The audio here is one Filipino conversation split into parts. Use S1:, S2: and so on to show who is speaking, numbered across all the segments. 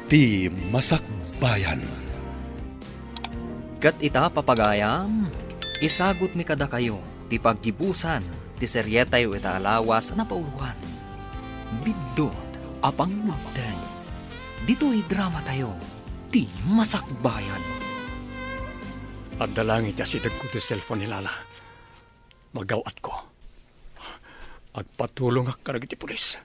S1: ti Masakbayan.
S2: Kat ita papagayam, isagot mi kada kayo, ti paggibusan, ti seryetay ita alawas na pauluan. Bidot, apang nagdeng. Dito'y drama tayo, ti Masakbayan.
S3: At dalangit ya sidag ko ti cellphone ni Lala. Magawat ko. Agpatulong ak karag iti pulis.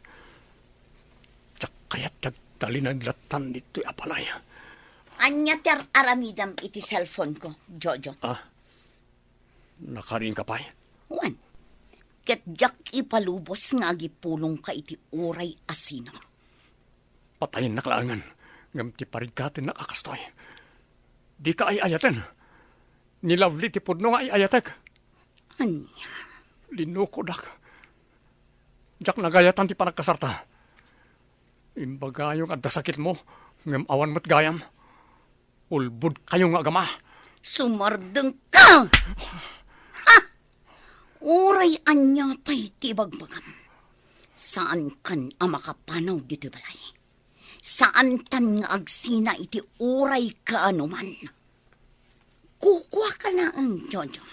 S3: Tsak kaya't nagdali na latan dito'y apalay.
S4: Anya ter aramidam iti cellphone ko, Jojo.
S3: Nakarin ka pa
S4: Juan, ket jak ipalubos nga agipulong ka iti uray asino.
S3: Patayin na kalaangan. Ngam ti parigkatin nakakastoy. Di ka ay ayatan. Ni Lovely ti pudno nga ay ayatek.
S4: Anya,
S3: Linukodak. Jak nagayatan ti panagkasarta. Imbaga yung adasakit mo. Ngam awan mo't gayam. Ulbud kayo nga agama.
S4: sumardeng ka! Ha! Uray anya pa'y tibagbagam. Saan kan amakapanaw dito balay? Saan tan nga agsina iti uray ka anuman? Kukwa ka na ang Jojo.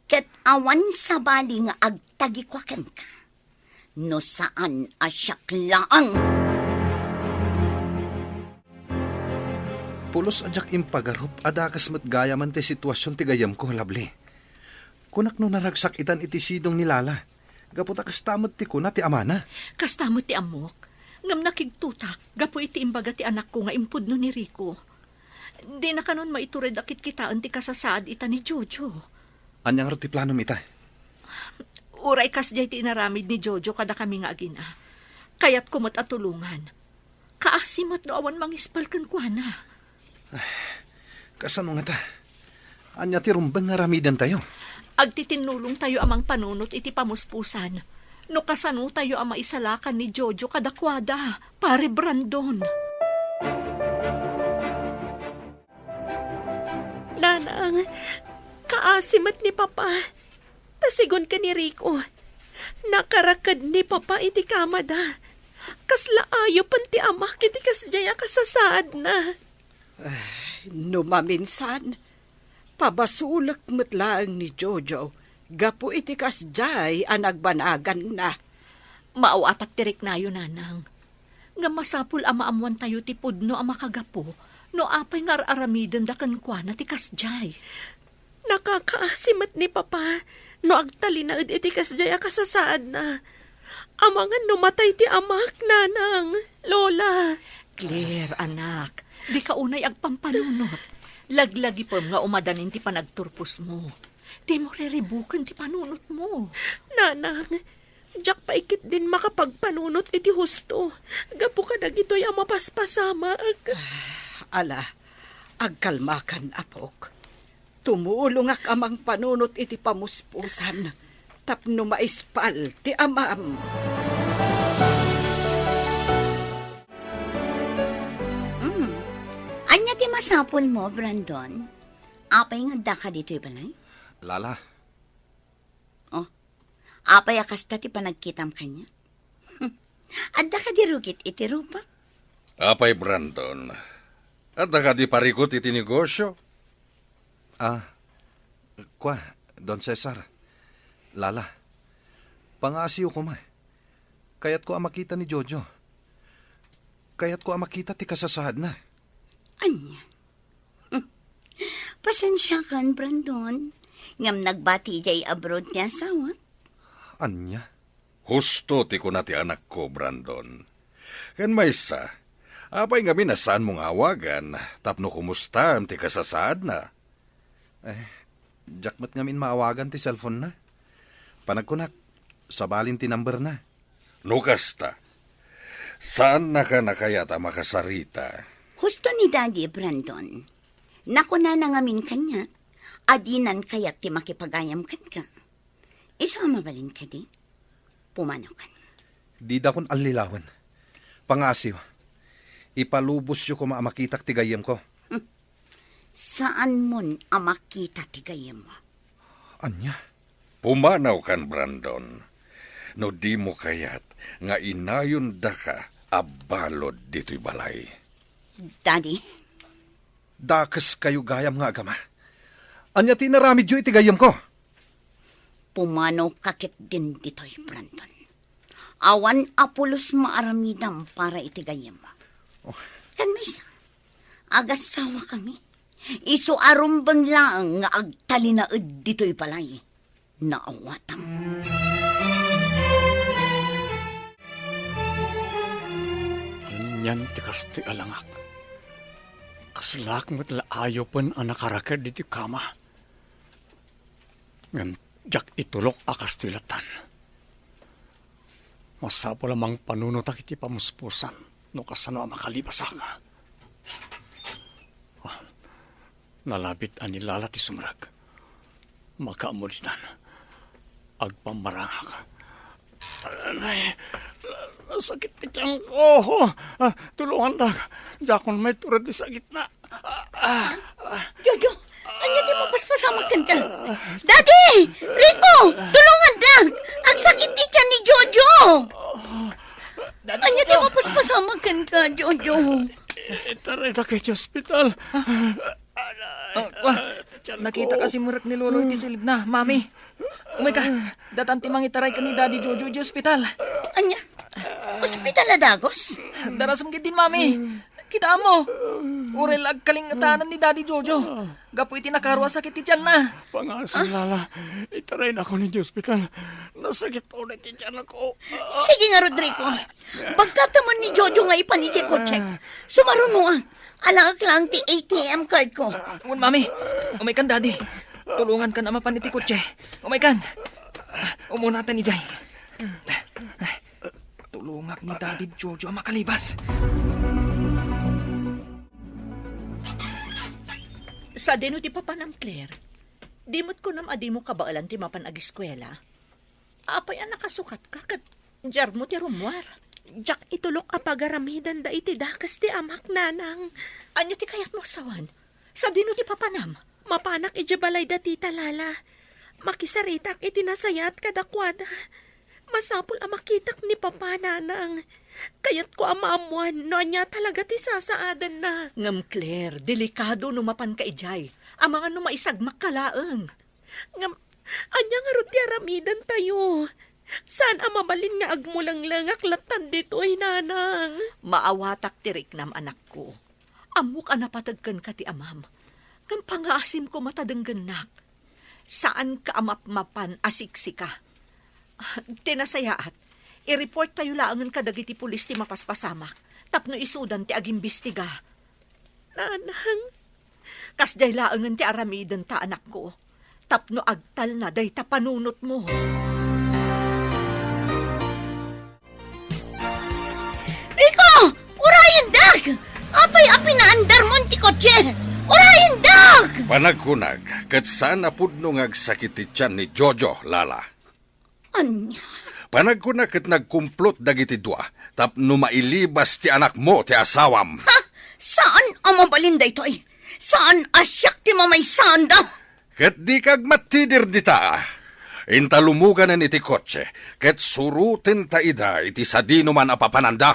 S4: Ket awan sa bali nga agtagikwakan ka. No saan asyak laang.
S1: Pulos adyak impagarup adakas met gaya man ti sitwasyon ti gayam ko, Lovely. Kunak no naragsak itan iti sidong ni Lala. Gaputa kastamot ti kuna ti amana.
S5: Kastamot ti amok. Ngam nakigtutak, gapo iti imbaga ti anak ko nga impudno ni Rico. Di na kanon maitured akit kitaan ti kasasaad ita ni Jojo.
S1: Anyang ti plano mita?
S5: Uray kas jay ti inaramid ni Jojo kada kami nga agina. Kayat kumot at tulungan. Kaasimot no awan mangispal kan kuana.
S1: Kasano nga ta? Anya ti rumbang nga ramidan tayo.
S5: Agtitinulong tayo amang panunot iti pamuspusan. No kasano tayo ama isalakan ni Jojo kadakwada, pare Brandon. Nanang, kaasimat ni Papa. Tasigon ka ni Rico. Nakarakad ni Papa iti kamada. Kasla ayo panti amak iti kasjaya kasasaad na.
S6: No maminsan, pabasulak metlaang ni Jojo, gapo iti kasjay ang nagbanagan na.
S5: Mauatak tirik na yun, nanang. Nga masapul amaamuan tayo ti pudno ang makagapo, no apay nga aramidan da kankwa na ti kasjay. Nakakaasimat ni Papa, no agtalinaad iti kasjay kasasaad na. Amangan numatay ti amak, nanang, Lola.
S6: Claire, anak,
S5: Di ka unay agpampanunot. Laglagi po nga umadanin ti panagturpos mo. Di mo reribukan ti panunot mo. Nanang, jak paikit din makapagpanunot iti husto. Gapo ka na gito'y ang mapaspasama.
S6: ala, agkalmakan apok. Tumulong ak amang panunot iti pamuspusan, tapno maispal ti amam.
S4: Anya ti masapol mo, Brandon? Apay nga da ka dito'y balay?
S1: Lala,
S4: Oh, apay akasta ti panagkitam kanya? Adda ka di rugit iti rupa?
S7: Apay, Brandon. At ka di parikot iti negosyo?
S1: kwa, Don Cesar. Lala, pangasiyo ko ma. Kayat ko ang makita ni Jojo. Kayat ko ang makita ti kasasahad na.
S4: Anya? Pasensya kan, Brandon. Ngam nagbati jay abroad niya asawa.
S1: Anya?
S7: Husto ti ko na ti anak ko, Brandon. Kan maysa, apay nga minasaan mong awagan, tapno kumusta ti kasasaad na.
S1: Jakmat ngamin maawagan ti cellphone na. Panagkunak, sabalin ti number na.
S7: Nukasta, saan na ka nakayata makasarita?
S4: Husto ni Daddy, Brandon. Naku na nangamin kanya. Adinan kayat ti makipagayam kan ka. Isa mabalin ka din. Pumanaw kan.
S1: Di da kon alilawan. Pangasiyo, ipalubos yo ko maamakitak ti gayem ko.
S4: Saan mon amakita ti gayam mo?
S1: Anya?
S7: Pumanaw kan, Brandon. No di mo kayat nga inayon da ka abalod dito'y balay.
S4: Daddy,
S1: Dakas kayo gayam nga agama. Anya tinaramid yu iti gayam ko.
S4: pumanaw kakit din dito'y Brandon. Awan apulos maaramidam para itigayam. Kan misa, agasawa kami. Iso arumbang lang nga agtalinaed dito'y palay. Naawatam.
S3: Anyan ti kastoy alangak. Kaslak mo't laayo pen ang nakarakad diti kama. Ngam jak itulok akas tilatan. Masapo lamang panunutak iti pamuspusan no kasano ang makalibasak. Nalabit anilala ti sumrag. Makaamulitan. Agpamarangak. Anay, sakit ti tiyang ko. Tulungan na. Jakon may turad di sa gitna.
S4: Jojo, anya di mo paspasamakan ka. Daddy! Rico! Tulungan na! Ang sakit di tiyan ni Jojo! Anya di mo paspasamakan ka, Jojo.
S3: Itaray na kayo sa ospital.
S2: Nakita kasi murak ni Lolo iti silid na, Mami. Umay ka, datanti mangitaray ka ni Daddy Jojo di ospital.
S4: Anya? Ospital na Dagos?
S2: Darasam gid din, Mami. Kita mo. Urel agkalingatanan ni Daddy Jojo. Gapo iti nakarwa sakit ti tiyan na.
S3: Pangasan lala. Itaray na ako ni ospital. Nasakit ulit ti tiyan ako.
S4: Sige nga, Rodrigo. Pagkatamon ni Jojo nga ipaniti ko check. Sumaruno Alangak lang ti ATM card ko.
S2: Ngun, Mami. Umay kan, Daddy. Tulungan ka na mapaniti kotse. Umay kan. Umunatan ni Jay. Tulungak ni Daddy Jojo ang makalibas.
S5: Sa dino ti papanam, Claire. Dimot ko nam adi mo kabaalan ti mapan ag-eskwela. Apay ang nakasukat ka kat jar mo ti rumwar.
S8: Jak itulok a pagaramidan da iti dakas ti amak nanang.
S5: Anya ti kayat mo sawan? Sa dino ti papanam?
S8: Mapanak iti balay da tita Lala. Makisaritak iti nasayat kadakwada. Masapul a makitak ni papa nanang. Kayat ko amaamuan no anya talaga ti sasaadan na.
S5: Ngam, Claire, delikado no mapan ka ijay. Ang mga no maisagmak kalaeng.
S8: Ngam, anya nga ron ti aramidan tayo. Saan ang mabalin nga agmulang aklatan dito'y nanang?
S5: Maawatak tirik nam anak ko. Amok anapatagkan ka ti amam. Ngam pangaasim ko matadenggenak. Saan ka amapmapan asiksika? Tinasayaat. I-report tayo laangan kadagiti pulis ti mapaspasamak. Tapno isudan ti agimbistiga.
S8: Nanang,
S5: Kasday laangan ti aramidan ta anak ko. Tapno agtal na day ta panunot mo.
S4: Rico! Urayan dag! Apay-apay na andar mo ti kotse! Urayan dag!
S7: Panagkunag, kat saan apudno ngagsakit ti tiyan ni Jojo, Lala.
S4: Anya?
S7: Panagkunag kat nagkumplot dagiti dua, tapno mailibas ti anak mo ti asawam.
S4: Ha? Saan ang mabalinda ito'y? Saan asyak ti mamay sanda?
S7: Kat di kag matidir dita. Intalumugan na iti kotse, kat surutin ta ida iti sadino man apapananda.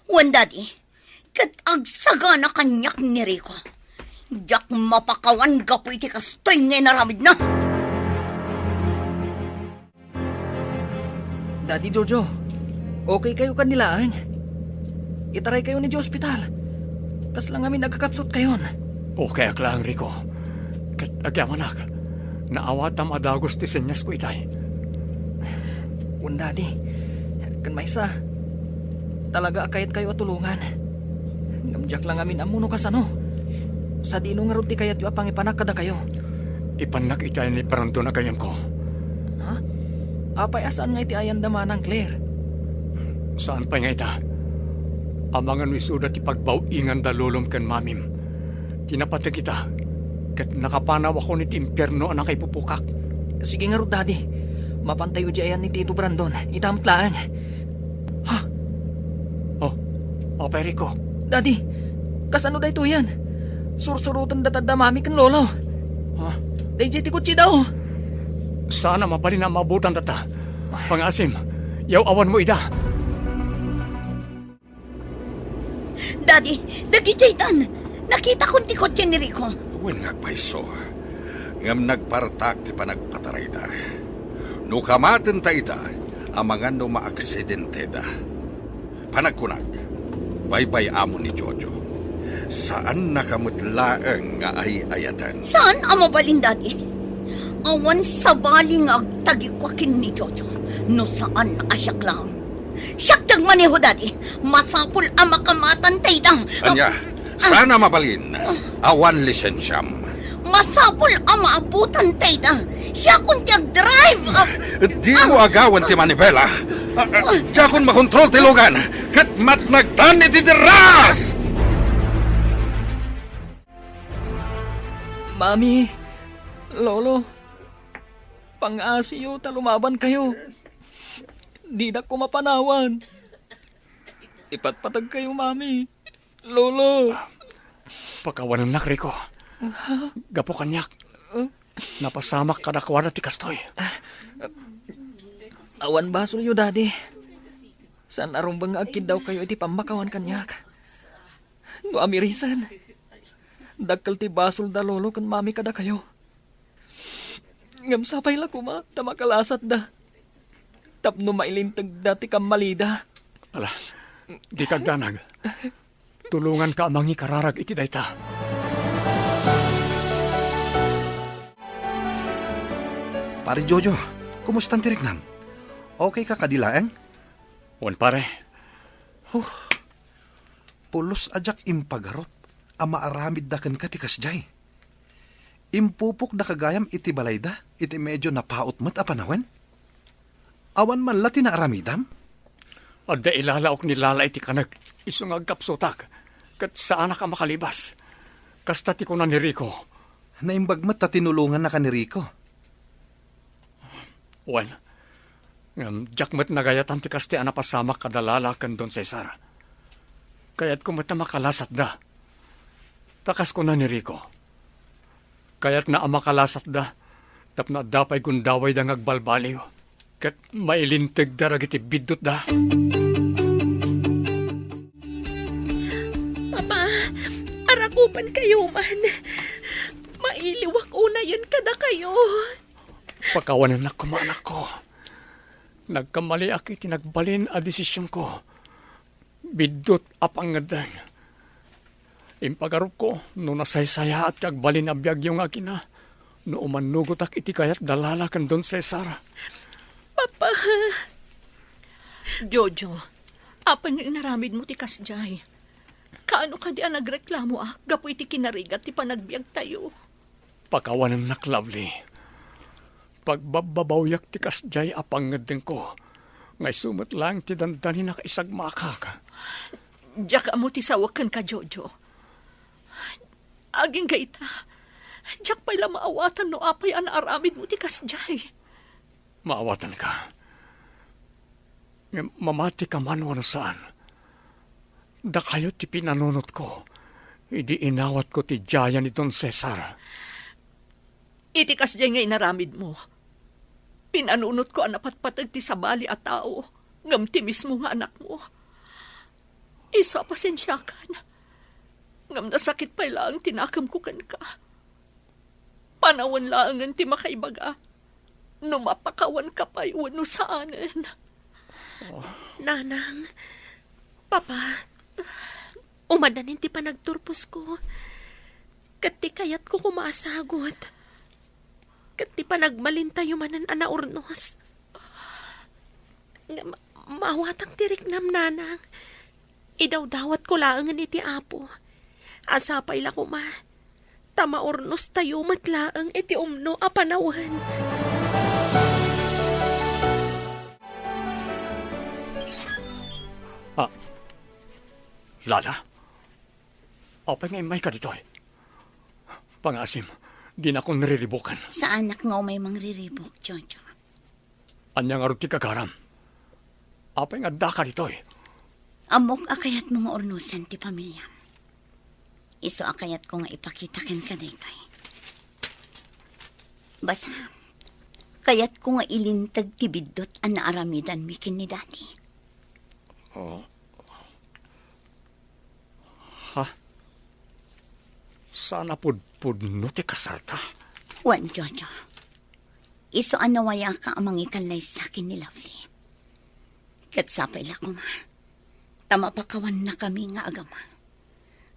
S4: Wan, Daddy, kat agsaga na kanyak ni Rico. Yak mapakawan gapo iti kastoy nga naramid na.
S2: Daddy Jojo, okay kayo kanilaan. Itaray kayo ni di ospital. Kas lang kami nagkakatsot kayon.
S3: Okay aklang Rico. Kat agyamanak. Naawatam adagos ti senyas ko itay.
S2: Un, Daddy. Kan maysa. Talaga kayat kayo atulungan. Ngamjak lang amin amuno kasano. Sa dino nga ruti kayat yu apang ipanak kada kayo.
S3: Ipanak itay ni Paranto na kayam ko.
S2: Ha? Apay asaan nga iti ayan damanang, Claire?
S3: Saan pa nga ita? Amangan wisuda ti pagbaw-ingan da lulom ken mamim. Tinapatag kita. Kat nakapanaw ako ni ti impyerno anang kay pupukak.
S2: Sige nga ro, Daddy. Mapantayo di ayan ni Tito Brandon. Itamtlaan. Ha?
S3: Oh, opay Rico.
S2: Daddy, kasano da ito yan? Sursurutan datad mami kan lolo.
S3: Ha?
S2: Day ti kutsi daw.
S3: Sana mapalin na mabutan data. Pangasim, yaw awan mo ida.
S4: Daddy, dagi jaytan. Nakita kong ti kotse ni Rico.
S7: Wen nga paiso. Ngam nagpartak ti panagpataray da. No kamaten ta ita, amangan no maaksidente da. Panagkunag, baybay amo ni Jojo. Saan nakamutlaeng nga ay ayatan?
S4: Saan ang mabalin, Daddy? Awan sa baling agtagikwakin ni Jojo. No saan nakasyak lang. Siyak tag maneho, Daddy. Masapul ang makamatan tayo.
S7: Anya, sana mabalin. Awan lisensyam.
S4: Masapul ang maabutan tayo. Siya kung drive.
S7: Di mo agawan ti manibela. Diya kung makontrol ti lugan. Kat matnagtan iti diras!
S2: Mami, Lolo, pang-asiyo, talumaban kayo. Di na ko mapanawan. Ipatpatag kayo, Mami. Lolo.
S3: Pagkawanan nak, Rico. Gapo kanyak. Napasamak kadakwa na ti kastoy.
S2: Awan basol yo, Daddy. San arumbang agkid daw kayo iti pamakawan kanyak. No amirisan. Dakkel ti basol da lolo kan mami kada kayo. Ngam sapay la kuma, tamakalasat da. Tapno mailintag dati kam malida.
S3: Ala, di kagdanag. Tulungan ka amang ikararag iti dayta.
S1: Pare Jojo, kumusta ang tiriknam? Okay ka kadilaeng?
S3: Wan pare,
S1: Pulos ajak impagarop, ama aramid da kan katikas jay. Impupok da kagayam iti balayda, iti medyo napaot mat apanawen. Awan man lati na aramidam?
S3: adda ilalaok ni Lala iti kanag, isungag kapsotak, kat saan ka makalibas. Kasta ti ko na ni Rico.
S1: Naimbagmat ta tinulungan na ka ni Rico.
S3: Wan, jakmat nagayatan ti kasti anapasamak kadalala kan Don Cesar. Kaya't kumata makalasat da. Takas ko na ni Rico. Kaya't na makalasat da, tapna dapay gundaway da ngagbalbaliw. Kat mailintag darag iti bidot da.
S8: Papa, arakupan kayo man. Mailiwak una yun kada kayo.
S3: Pagkawanan na kumanak ko. Nagkamali aki tinagbalin a desisyon ko. Bidot apangadang. Impagarup ko, no nasaysaya at kagbalin a biyag yung akina. No umanugot ak iti kayat dalala kan Don Cesar.
S8: Papa,
S5: Jojo, apan yung inaramid mo ti Kasjay. Kaano ka di nagreklamo gapo iti kinarigat ti panagbiag tayo.
S3: Pagkawanan nak lovely. Pagbabawyak ti Kasjay apangadang ko. Ngay sumat lang ti dandani na kaisag makaka.
S5: Diyak amo ti sawakan ka, Jojo. Aging gaita. Diyak pa'y maawatan no apay ang aramid mo ti Kasjay.
S3: Maawatan ka. Mamati ka man wano saan. Da kayo ti pinanunot ko. Idi inawat ko ti Jaya ni Don Cesar.
S5: Iti Kasjay nga inaramid mo. Pinanunot ko ang napatpatag ti sabali at tao. Ngam ti mismo nga anak mo. Isa pasensya ka na. Ngam nasakit pa lang tinakam ko kan ka. Panawan lang ang ti makaibaga. No mapakawan ka pa no saanan.
S8: Nanang, Papa, umadanin ti panagturpos ko. Kat ti kayat ko kumasagot. Kat ti panagmalintayo manan anaurnos. Mawatang tiriknam, Nanang. Idawdawat ko laangan iti apo. Asapay la ko ma. Tamaurnos tayo matlaang iti umno a panawan.
S3: Lala? Apay ngay may ka dito eh. Pangasim, di na akong nariribukan.
S4: Sa anak nga may mangriribok, Jojo.
S3: Anyang arot ti kagaram. Apay nga daka dito eh.
S4: Amok akayat mga ornusan ti pamilya. Iso akayat ko nga ipakita ken ka daytoy. Basta, kayat ko nga ilintag ti bidot ang naaramidan mi ken ni Daddy.
S3: Ha? Sana pudpudno ti kasarta.
S4: Wan, Jojo. Iso anawaya ka amang ikalay sa akin ni Lovely. Katsapay la ko ma. Tama pa kawan na kami nga agama.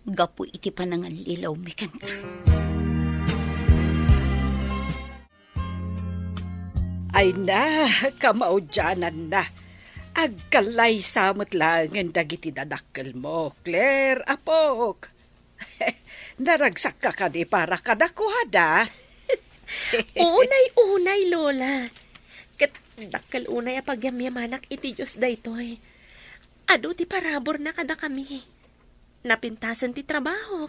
S4: Gapu iti panangal lilaw mikan ka.
S6: Ay na, kamaudyanan na. Agkalay samot lang ang dagiti dadakkel mo, Claire, apok. Naragsak ka ka di para kadakuhada.
S8: Unay-unay, Lola. Kat dakkel unay apagyamyamanak iti Diyos daytoy. Ado ti parabor na kada kami. Napintasan ti trabaho.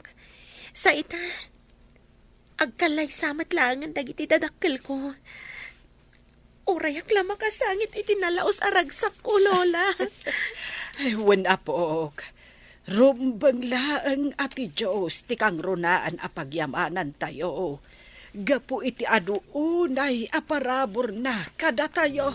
S8: Sa ita, agkalay samat lang ang dagiti dadakkel ko. Urayak lamang kasangit itinalaos aragsak ko, Lola.
S6: Ay, wan apok. Rumbang laang ati Diyos, tikang runaan apagyamanan tayo. Gapu iti aduunay aparabor na kada tayo.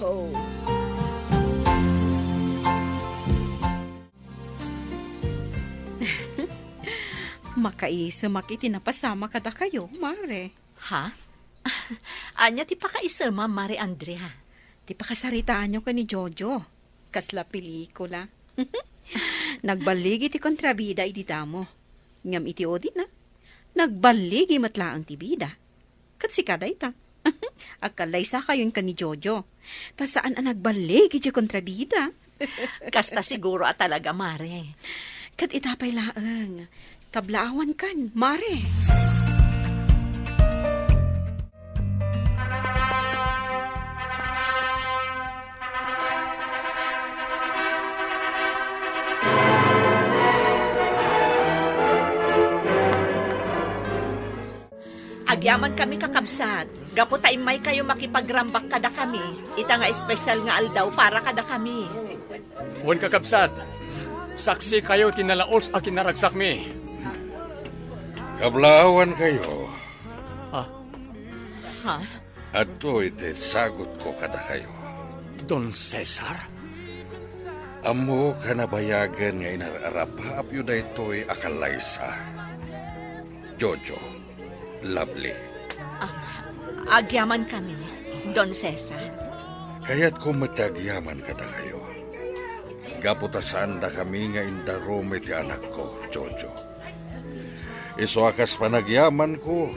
S9: Makaisamak iti napasama kada kayo, Mare.
S5: Ha? Anya ti pakaisama, Mari Andrea.
S9: Di pa kasaritaan nyo ka ni Jojo. Kasla pelikula. Nagbaligi ti kontrabida iti damo. Ngam iti odi na. Nagbaligi matlaang ti bida. Kat si kada ita. Agkalay sa kayon ka ni Jojo. Ta saan ang nagbaligi ti kontrabida?
S5: Kasta siguro talaga, Mare.
S9: Kat itapay laang. Kablaawan kan, Mare.
S5: Agyaman kami kakabsat. Gapo taimay kayo makipagrambak kada kami. Ita nga espesyal nga aldaw para kada kami.
S3: Wan kakabsat. Saksi kayo tinalaos a kinaragsak mi.
S7: Kablawan kayo.
S5: Ha?
S7: Ato iti sagot ko kada kayo.
S3: Don Cesar?
S7: Amo kanabayagan nga inararapap yun na ito'y akalaysa. Jojo, Lovely.
S5: Agyaman kami, Don Cesar.
S7: Kaya't kumatagyaman kada kayo. Gaputasan da kami nga indarome ti anak ko, Jojo. Iso akas panagyaman ko.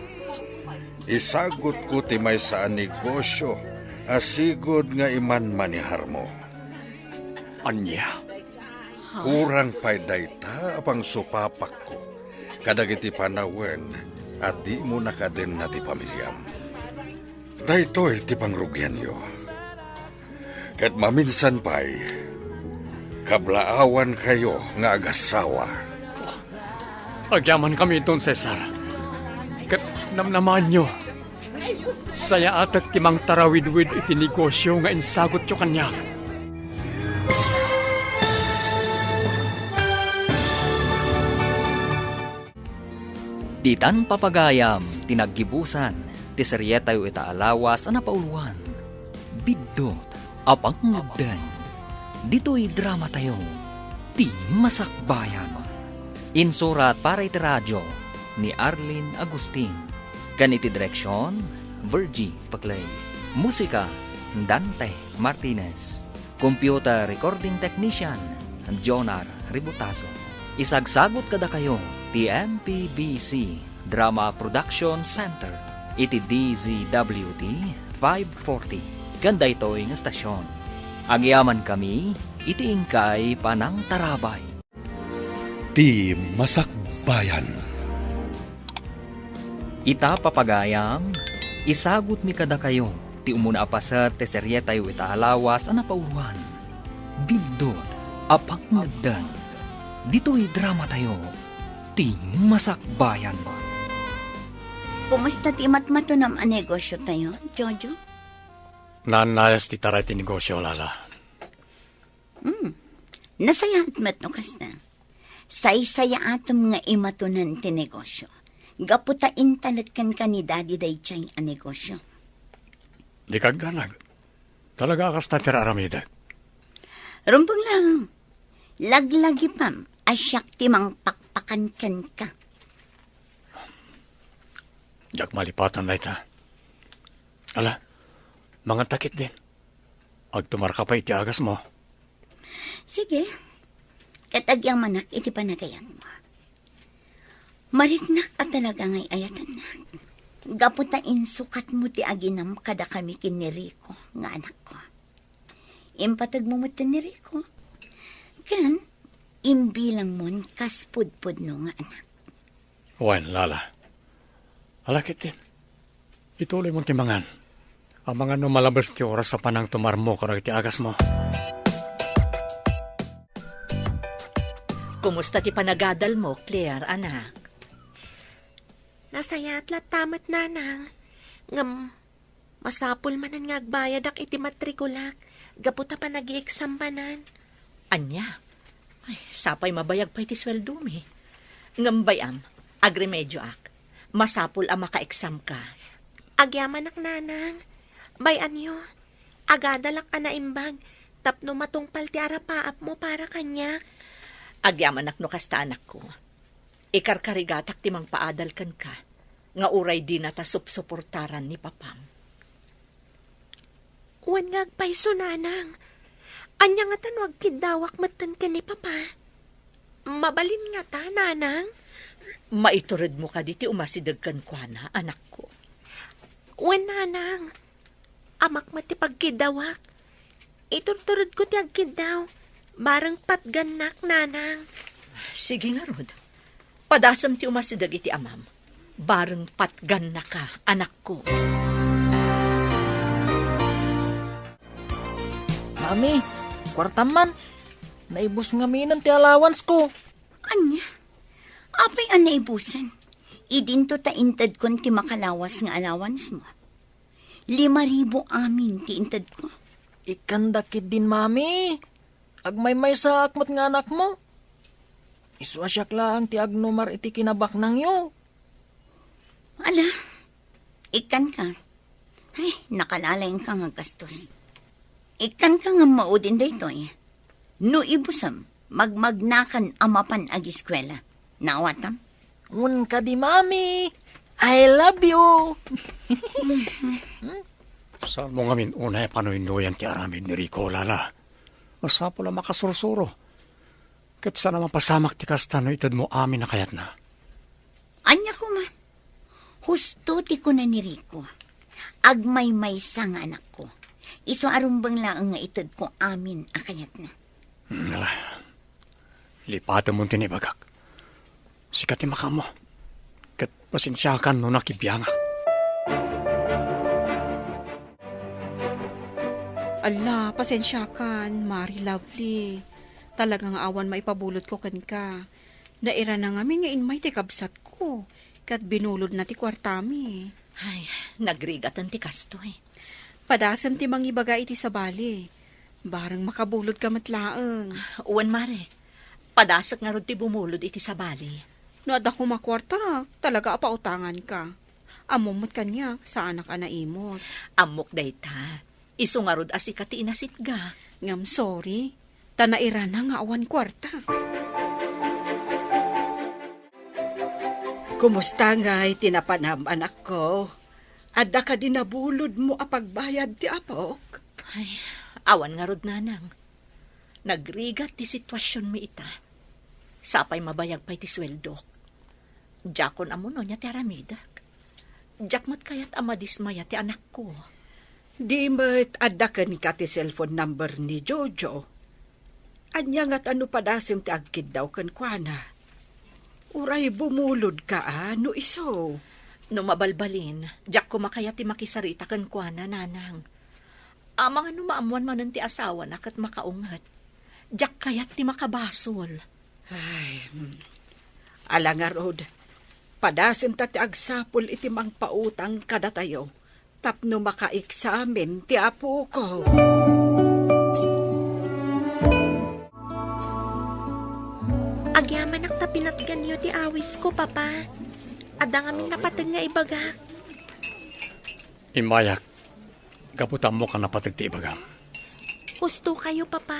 S7: Isagot ko ti may saan negosyo, asigod nga iman manihar mo.
S3: Anya?
S7: Kurang pa'y dayta apang supapak ko. Kadagiti panawen at di mo nakadin na ti pamilyam. Daytoy ti pangrugyan yo. Kat maminsan pa'y kablaawan kayo nga agasawa.
S3: Agyaman kami, Don Cesar. Kat namnaman nyo. Saya atat timang tarawid-wid iti negosyo nga insagot yo kanyak.
S2: Ditan papagayam, tinaggibusan, ti seryetayo ita alawas na pauluan. Bidot, apang ngagdan. Dito'y drama tayo, ti masakbayan. Insurat para iti radyo, ni Arlene Agustin. Ganiti direksyon, Virgie Paclay. Musika, Dante Martinez. Computer recording technician, Jonar Ributazo. Isagsagot kada kayo, ti MPBC Drama Production Center. Iti DZWT 540. Ganda ito'y ng stasyon. Agyaman kami, iti ingkay panang tarabay.
S10: Ti Masakbayan.
S2: Ita papagayam, isagot mi kada kayo, ti umuna apasat ti seryetayo ita alawas na pauluan. Bidot, apang nagdan. Dito'y drama tayo, ti Masakbayan.
S4: Kumusta ti matmatunam a negosyo tayo, Jojo?
S3: Nanayas ti taray ti negosyo, Lala.
S4: Nasayaat mat no kasta. Say-saya atom nga imatunan ti negosyo. Gaputain talagkan ka ni Daddy Daychay a negosyo.
S3: Di kagdanag. Talaga kas ta tiraramidag.
S4: Rumpang lang. Laglagi pam, asyak ti mang apakankan ka.
S3: Jak malipatan na ita. Ala, mga takit din. Agtumar ka pa iti agas mo.
S4: Sige, katagyang manak iti panagayan mo. Mariknak at talaga ngay ayatan na. Gaputain sukat mo ti aginam kada kami kiniriko nga anak ko. Impatag mo ti ni Rico. Kan, imbilang mon kaspudpud no nga anak.
S3: Wan, Lala. Alakit din. Ituloy mong timangan. Ang mga numalabas ti oras sa panang tumarmo karag ti agas mo.
S5: Kumusta ti panagadal mo, Claire, anak?
S8: Nasayat la tamat nanang. Ngam, masapul manan nga agbayad ak iti matrikulak. Gaputa pa nag-i-exam banan.
S5: Anya? Ay, sapay mabayag pa iti sweldo mi. Ngambayam, agremedyo ak. Masapul ang maka-exam ka.
S8: Agyaman ak nanang. Bayan nyo. Agadalak ka na imbag. Tapno matungpal ti arapaap mo para kanya.
S5: Agyaman ak no kasta anak ko. Ikarkarigatak timang paadal kan ka. Nga uray di na ta supsuportaran ni papam.
S8: Wan nga agpaiso nanang. Anya nga tanwag kidawak matan ka ni papa. Mabalin nga ta, nanang.
S5: Maiturid mo ka diti umasidag kan kwa na, anak ko.
S8: Wan nanang. Amak mati pagkidawak. Iturturod ko ti agkidaw. Barang patganak, nanang.
S5: Sige nga, Rod. Padasam ti umasidag iti amam. Barang patgan na ka, anak ko.
S11: Mami, kwartaman. Naibos nga minan ti allowance ko.
S4: Anya, apay ang naibusan. Idinto ta intad kon ti makalawas nga allowance mo. 5,000 amin ti intad ko.
S11: Ikandakit din, mami. Agmay-may sa akmat nga anak mo. Iswasyak lang ti agnumar iti kinabak nang yo.
S4: Ala, ikan ka. Ay, nakalalayang ka nga gastos. Ikan ka nga maudin dayto eh. No ibusam, magmagnakan amapan ag-eskwela. Nawatam?
S11: Un ka di, mami. I love you.
S3: Saan mo ngamin unay panuinuyan ti aramid ni Rico, Lala? Masapo lang makasursuro. Kat sana mapasamak ti kastano itad mo amin na kayat na.
S4: Anya ko man. Husto ti ko na ni Rico. Agmay-may sa nga anak ko. Iso arumbang lang nga itad ko amin akayat na.
S3: Lipatan mo tinibagak. Sikat ti makamo. Kat pasensyakan no nakibiyanga.
S9: Ala, pasensya kan, Mari Lovely. Talagang awan maipabulot ko kan ka. Naira na nga mi ngayon may tikabsat ko. Kat binulod na ti kwartami.
S5: Ay, nagrigatan ti kastoy.
S9: Padasam ti mangibaga iti sa bali. Barang makabulod ka matlaang.
S5: Uwan, Mare. Padasak nga ron ti bumulod iti sa bali.
S9: No ada ko makwarta, talaga apautangan ka. Amumot kanya sa anak anaimot.
S5: Amok dayta. Iso nga rod asika ti inasitga.
S9: Ngam sorry, tanaira na nga awan kwarta.
S6: Kumusta nga'y tinapanam, anak ko? Adda ka din nabulod mo apagbayad ti apok?
S5: Ay, awan nga rod nanang. Nagrigat ti sitwasyon mi ita. Sapay mabayag pa'y ti sweldok. Jakon amuno niya ti aramidak. Jakmat kayat amadismaya ti anak ko.
S6: Di mo't adda ka ni ka ti cellphone number ni Jojo. Anya nga't ano padasim ti agkid daw kan kuana. Uray bumulod ka no iso.
S5: No mabalbalin, jak ko makayat ti makisarita kan kuana nanang. Amang ano maamuan manan ti asawa na kat makaungat. Jak kayat ti makabasol.
S6: Ay, ala nga rod. Padasim ta ti agsapol iti mang pautang kada tayo. Tapno maka-examen ti apo ko.
S8: Agyaman ak tapinatgan nyo ti awis ko, papa. Ada nga min napatag nga ibaga.
S3: Imayak, gaputan mo ka napatag ti ibagam.
S8: Husto kayo, papa.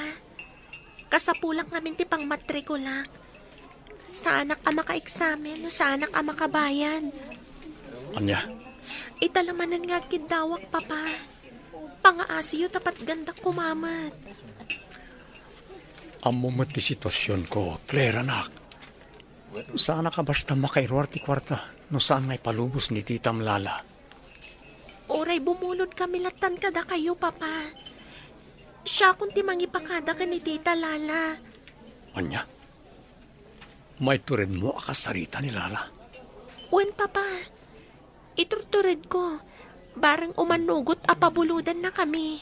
S8: Kasapulak namin ti pang matrikulak. Sa anak ang maka-eksamen, no sa anak ang makabayan.
S3: Anya,
S8: Italamanan nga kidawak, papa. Pangaasiyo tapat ganda kumamat.
S3: amo mo ti sitwasyon ko, Claire, anak. Sana ka basta makairwar ti kwarta no saan may palubos ni Tita Mlala.
S8: Oray bumulod kami latan kada kayo, papa. Siya kung timangipakada ka ni Tita Lala.
S3: Anya, may turid mo akasarita ni Lala.
S8: Wen, papa. Iturturid ko. Barang umanugot apabuludan na kami.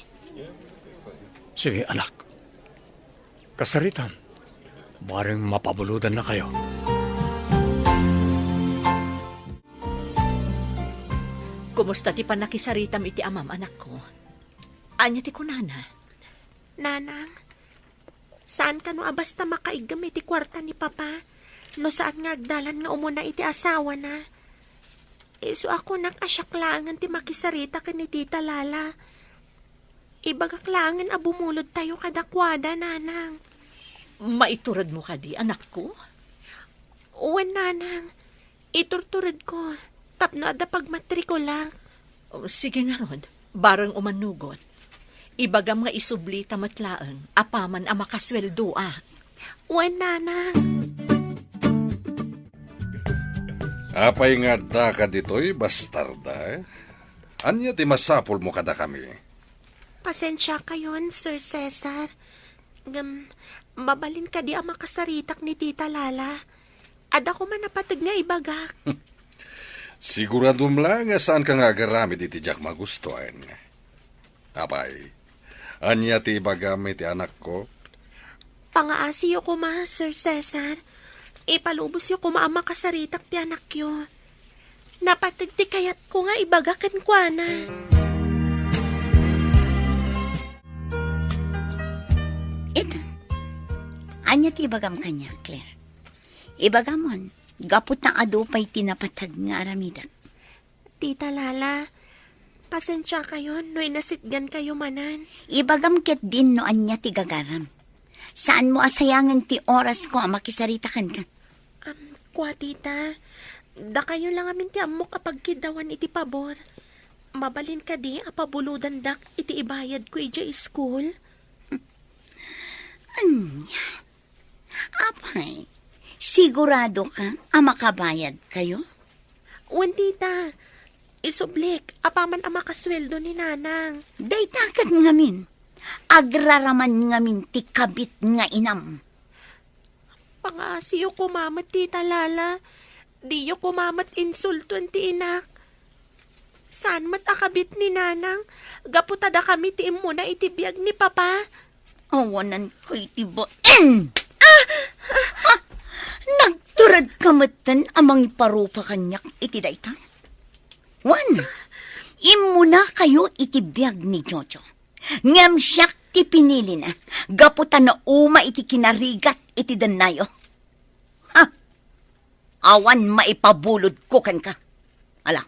S3: Sige, anak. Kasaritan. Baring mapabuludan na kayo.
S5: Kumusta ti panakisaritam iti amam, anak ko? Anya ti kunana?
S8: Nanang, saan ka no abasta makaigam iti kwarta ni papa? No saan nga agdalan nga umuna iti asawa na? Iso ako nakasyaklangan ti makisarita ka ni Tita Lala. Ibagaklangan abumulod tayo kadakwada, nanang.
S5: Maiturad mo ka di, anak ko?
S8: Uwan, nanang. Iturturad ko. Tapno ada pagmatrikula.
S5: O, sige nga rod, barang umanugot. Ibagam nga isubli tamatlaang, apaman ang makasweldo
S8: Uwan, nanang.
S7: Apay nga da ka dito'y bastarda. Anya ti masapol mo kada kami.
S8: Pasensya kayon, Sir Cesar. Mabalin ka di ang makasaritak ni Tita Lala. Ada ko man napatag nga ibagak.
S7: Siguradum lang nga saan ka nga agaramid iti jak magustuhan. Apay, anya ti ibagamit ti anak ko?
S8: Pangaasiyo ko ma, Sir Cesar. Ipalubos yo ko ang makasaritak ti anak yo. Napatag ti kayat ko nga ibagakan kwa na.
S4: Ito. Anya ti ibagam kanya, Claire. Ibagamon, gapot na adupay tinapatag nga aramidak.
S8: Tita Lala, pasensya kayo no inasitgan kayo manan.
S4: Ibagam ket din no anya ti gagaram. Saan mo asayangan ti oras ko ang makisaritakan ka?
S8: Kwa tita, da kayo lang amin ti amok kapag kidawan iti pabor. Mabalin ka di apabuludan dak iti ibayad ko ija school.
S4: Anya? Apay, sigurado ka ang makabayad kayo?
S8: Wan tita, isublik, apaman ang makasweldo ni nanang.
S4: Daytakat ngamin. Agraraman ngamin ti kabit nga inam.
S8: Pangasiyo kumamat, Tita Lala. Di yo kumamat insulton ti inak. Saan mat akabit ni nanang? Gaputada kami ti imuna itibiyag ni papa.
S4: Awanan ko itiboen! Nagturad kamatan amang iparupa kanyak iti dayta. Wan, imuna kayo itibiyag ni Jojo. Ngam siyak ti pinili na, gaputan na uma iti kinarigat iti danayo. Ha? Awan maipabulod ko kan ka. Ala,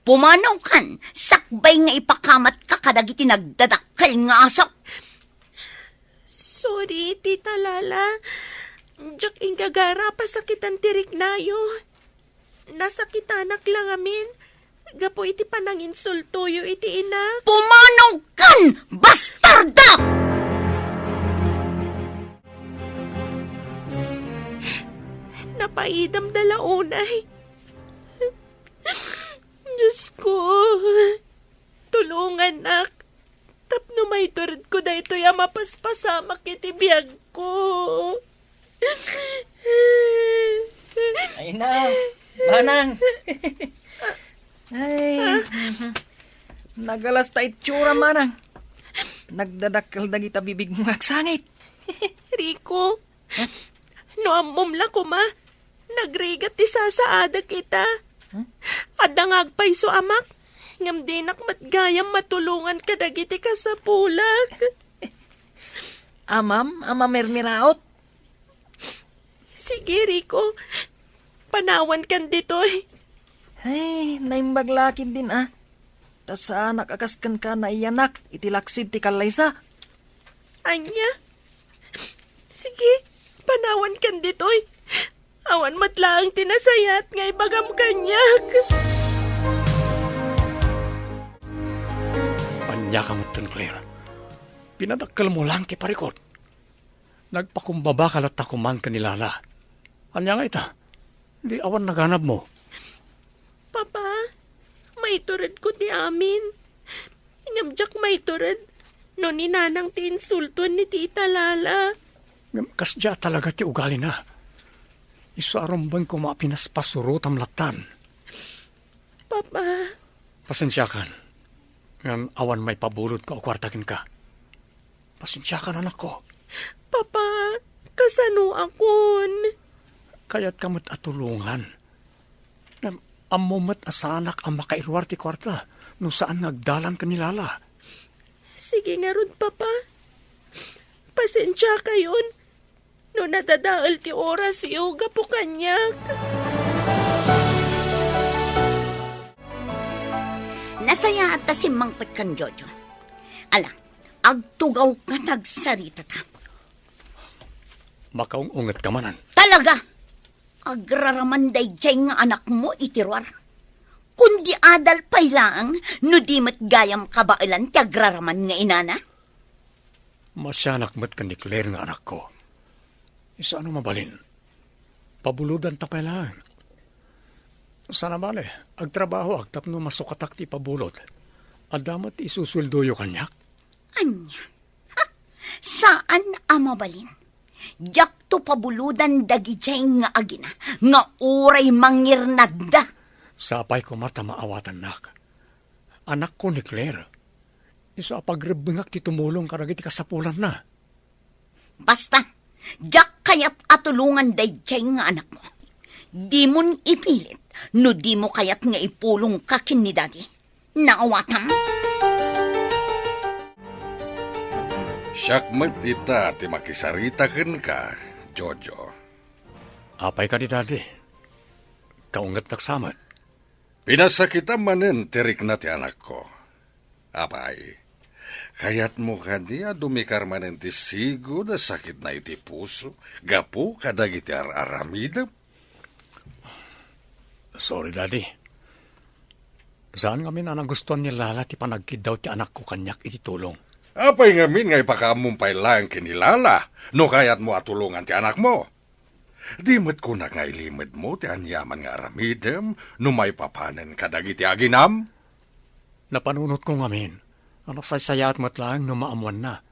S4: pumanaw kan, sakbay nga ipakamat ka kadag iti nagdadakal nga aso.
S8: Sorry, Tita Lala. Diyak ingagara pa sakitan tirik nayo. Nasakitanak lang amin. Gapo iti pananginsultuyo iti ina.
S4: Pumanaw kan, bastarda!
S8: Napaidam dalaunay. Diyos ko. Tulungan, nak. Tapno may turad ko da ito yung mapaspasamak iti biyag ko.
S11: Ay na, manang. Ay, nagalas ta itsura, manang. Nagdadakkel dagita bibig mo aksangit.
S8: Rico, no amumla ko ma, nagrigat ti sasaada kita. Adang agpay so amak, ngam dinak matgayam matulungan ka dagiti ka sa pulag.
S11: Amam, mermiraot.
S8: Sige, Rico, panawan kan ditoy.
S11: Ay, naimbaglakin din Tas sa anak akaskan ka na iyanak, itilaksid ti kalaysa.
S8: Anya? Sige, panawan kan ditoy. Awan matlaang tinasayat nga ibagam kanyak.
S3: Anya ka mo't Claire. Pinadakkel mo lang kay parikot. Nagpakumbaba ka lat takuman ka nilala. Anya nga ita? Di awan naganap mo.
S8: Papa, may turid ko ti amin. Ingamjak may turid. No ni nanang ti insultuan ni Tita Lala.
S3: Kasya talaga ti ugali na. Iso arumbang ko mapinaspasuro tamlatan.
S8: Papa,
S3: Pasensya kan. Ngam awan may pabulod ka o kwartakin ka. Pasensya kan anak ko.
S8: Papa, kasano akon?
S3: Kaya't kamot atulungan. Amumat asanak ang makairwar ti kwarta no saan nagdalan ka nilala.
S8: Sige nga ron, Papa. Pasensya kayon. No nadadaal ti oras yoga po kanyak.
S4: Nasaya at si Mangpet kan Jojo. Ala, agtugaw ka nagsarita ta.
S3: Makaungungat ka manan.
S4: Talaga! Agraramanday jay nga anak mo itirwar. Kundi adal pailaang no di mat gayam kabailan ti agraraman nga inana.
S3: Masyanak mat ka ni Claire nga anak ko. Isa ano mabalin? Pabuludan ta lang. Sana bale, agtrabaho agtapno masukatak ti pabulod. Adamat isusweldoyo kanyak.
S4: Anya? Ha? Saan amabalin? Jak to pabuludan dagijay nga agina, nga uray mangirnagda.
S3: Sapay ko mata maawatan nak. Anak ko ni Claire. Isa pagrebengak ti tumulong karagiti kasapulan na.
S4: Basta, jak kayat atulungan dayjay nga anak mo. Di mon ipilit, no di mo kayat nga ipulong ka kin ni daddy. Naawatan?
S7: Siyakmat ita ti makisaritaken ka, Jojo.
S3: Apay ka di dati. Kaungat naksamat.
S7: Pinasakita manen tirik na ti anak ko. Apay, kayat mo ka niya dumikar manen ti sigo da sakit na iti puso, gapu kadagiti aramidam.
S3: Sorry, Daddy. Saan kami na nagustuhan ni Lala ti panagkid daw ti anak ko kanyak iti tulong?
S7: Apay ngamin nga ipakamumpay lang kinilala, no kayat mo atulungan ti anak mo. Di mo't ko na nga ilimid mo ti anyaman nga aramidam, no may papanen kadagiti aginam.
S3: Napanunot ko ngamin. Ano saysayat mo't lang no maamuan na.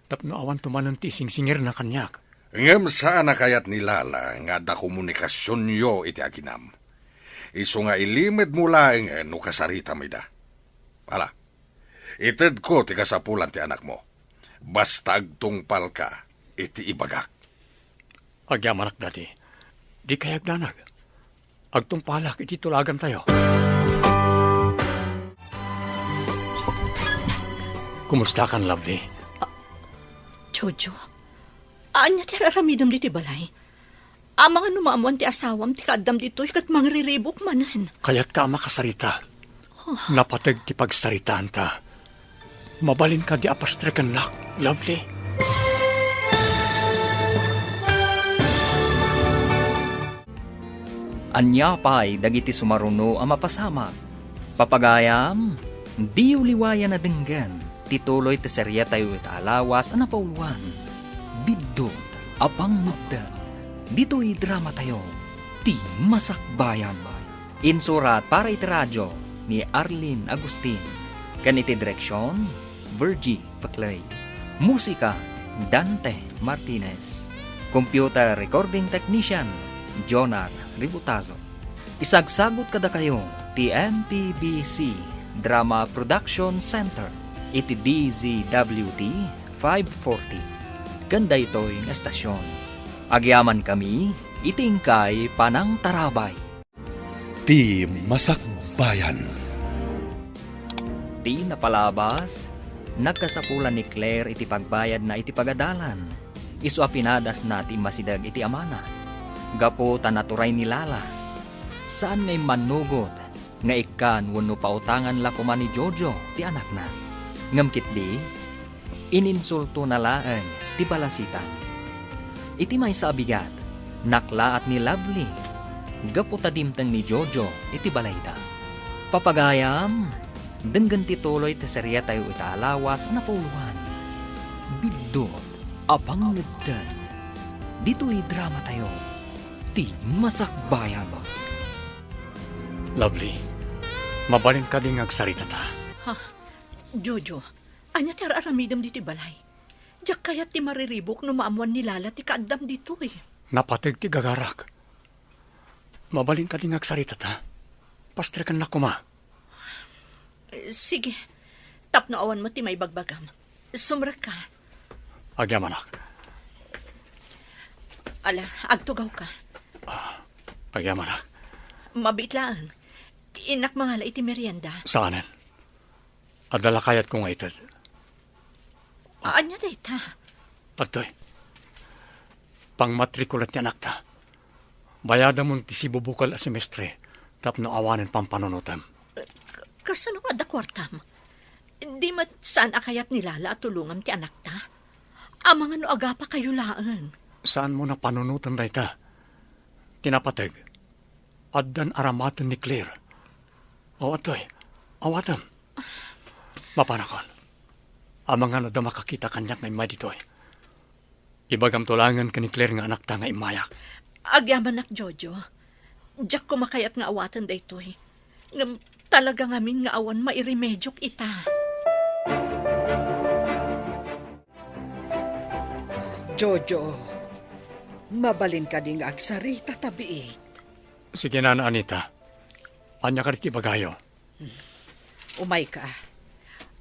S3: Tapno awan tumanan ti singsingir na kanyak.
S7: Ngem saan na kayat nilala nga da komunikasyon yo iti aginam. Iso nga ilimid mo lang no kasarita mi da. Ala, ited ko ti kasapulan ti anak mo. Basta agtungpal ka, iti ibagak.
S3: Agyamanak, Daddy. Di kayag danag. Agtungpalak, iti tulagan tayo. Kumusta kan, Lovely?
S5: Jojo, anya ti raramidam di ti balay? Ang mga numaamuan ti asawam ti kaadam dito ikat mangriribok manan.
S3: Kaya't ka makasarita. Napatag ti pagsaritaan ta. Mabalin ka di apastrekan nak, Lovely.
S2: Anya pa'y dagiti sumaruno ang mapasamak. Papagayam, di uliwayan na denggan. Tituloy ti serya tayo italawas ang napauluan. Bidod, apang muddan. Dito'y drama tayo, Ti Masakbayan. Insurat para iti radyo ni Arlene Agustin. Kaniti direksyon, Virgie Paclay. Musika, Dante Martinez. Computer recording technician, Jonar Ributazo. Isagsagot kada kayo, ti MPBC Drama Production Center. Iti DZWT 540. Ganda ito'y estasyon. Agyaman kami, itingkay panang tarabay.
S10: Ti Masakbayan.
S2: Ti napalabas, nagkasapulan ni Claire iti pagbayad na iti pagadalan. Isu apinadas na ti masidag iti amana. Gapo tanaturay ni Lala. Saan ngay manugot, nga ikan wano pautangan lakuman ni Jojo, ti anak na. Ngamkit di, ininsulto na laan ti balasitan. Iti may sa abigat, Naklaat ni Lovely. Gaputa dimtang ni Jojo iti balayda. Papagayam, denggan tituloy ti serya tayo itaalawas na pauluan. Bidot, apang nagdan. Dito'y drama tayo. Ti masakbayan.
S3: Lovely, mabalin ka din agsarita ta.
S5: Ha? Jojo, anya ti aramidam diti balay. Diyak kayat ti mariribok no maamuan ni Lala ti kaadam dito eh.
S3: Napatig ti gagarak. Mabalin ka din agsarita ta. Pastre kan na kuma.
S5: Sige, tapno awan mo ti may bagbagam. Sumra ka.
S3: Agyam anak.
S5: Ala, agtugaw ka.
S3: Agyam anak.
S5: Mabitlaan. Inak mangala iti merienda.
S3: Saanen? Adala kayat ko nga itad.
S5: Anya data?
S3: Pagtoy. Pangmatrikulat ni anak ta. Bayada mo ti sibubukal a semestre. Tapno awanin pampanunutam.
S5: Kasano ka da kwartam? Di mat saan akayat ni Lala at tulungam ti anak ta? Amang ano aga pa kayo laan.
S3: Saan mo na panunutan na ita? Tinapatag. Addan aramatan ni Claire. O atoy, awatam. Mapanakon. Amang ano da makakita kanyak na imay ditoy. Ibagam tulangan ka ni Claire nga anak ta nga imayak.
S5: Agyaman nak Jojo. Diyak ko makayat nga awatan da ito'y. Ngam talaga ngamin nga awan mairimedyok ita.
S6: Jojo, mabalin ka ding agsarita tabiit.
S3: Sige na Anita. Anya ka riti bagayo.
S6: Umay ka.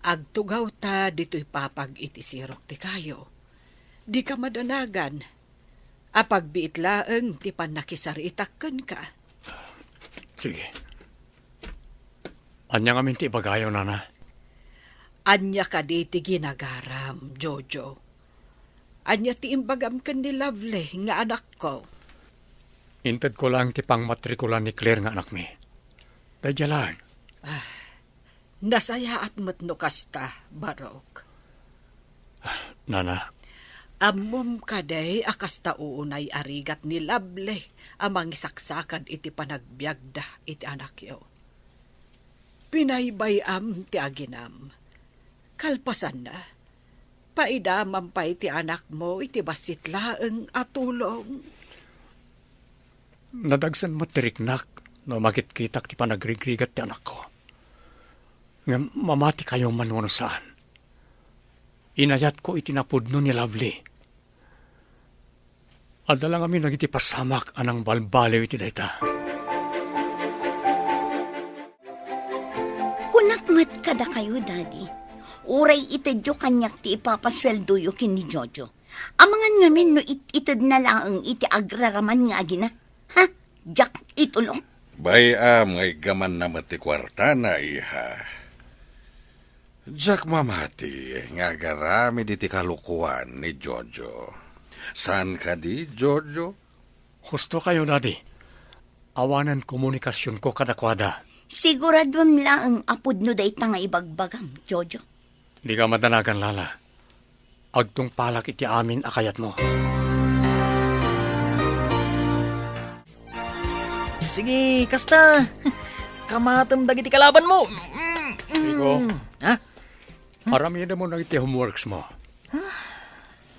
S6: Agtugaw ta dito'y papag iti sirok ti kayo. Di ka madanagan. Apag biit laeng ti panakisaritakken ka.
S3: Sige. Anya nga minti bagayo nana.
S6: Anya ka di ti ginagaram, Jojo. Anya ti imbagam ken ni Lovely nga anak ko.
S3: Inted ko lang ti pangmatrikulan ni Claire nga anak mi. Dadya lang.
S6: Nasaya at matno kasta, Barok.
S3: Nana,
S6: Amom kaday akasta uunay arigat ni Lovely amang isaksakan iti panagbiagda iti anak yo. Pinaybayam ti aginam. Kalpasan na. Paidamam pa iti anak mo iti basit laeng atulong.
S3: nadagsan mo tiriknak no makitkitak ti panagrigrigat ti anak ko. Nga mamati kayo man wano saan. Inayat ko itinapudno ni Lovely. Adala kami nagiti pasamak anang balbalew iti dayta.
S4: Kunakmat kada kayo, Daddy. Uray itadyo kanyak ti ipapasweldo yo kin ni Jojo. Amangan ngamin no itad na lang ang iti agraraman nga agina. Ha? Jack, itulong.
S7: Bayam ngay gaman na mati kwarta na iha. Jack mamati, nga garami di ti kalukuan ni Jojo. San ka di, Jojo?
S3: Husto kayo, Daddy. Awanan komunikasyon ko kadakwada.
S4: Siguradwam lang ang apod no dayta nga ibagbagam, Jojo.
S3: Di ka madanagan, Lala. Agtong palak iti amin akayat mo.
S11: Sige, kasta. Kamatam dagiti kalaban mo.
S3: Rico,
S11: Ha?
S3: aramida mo na iti homeworks mo.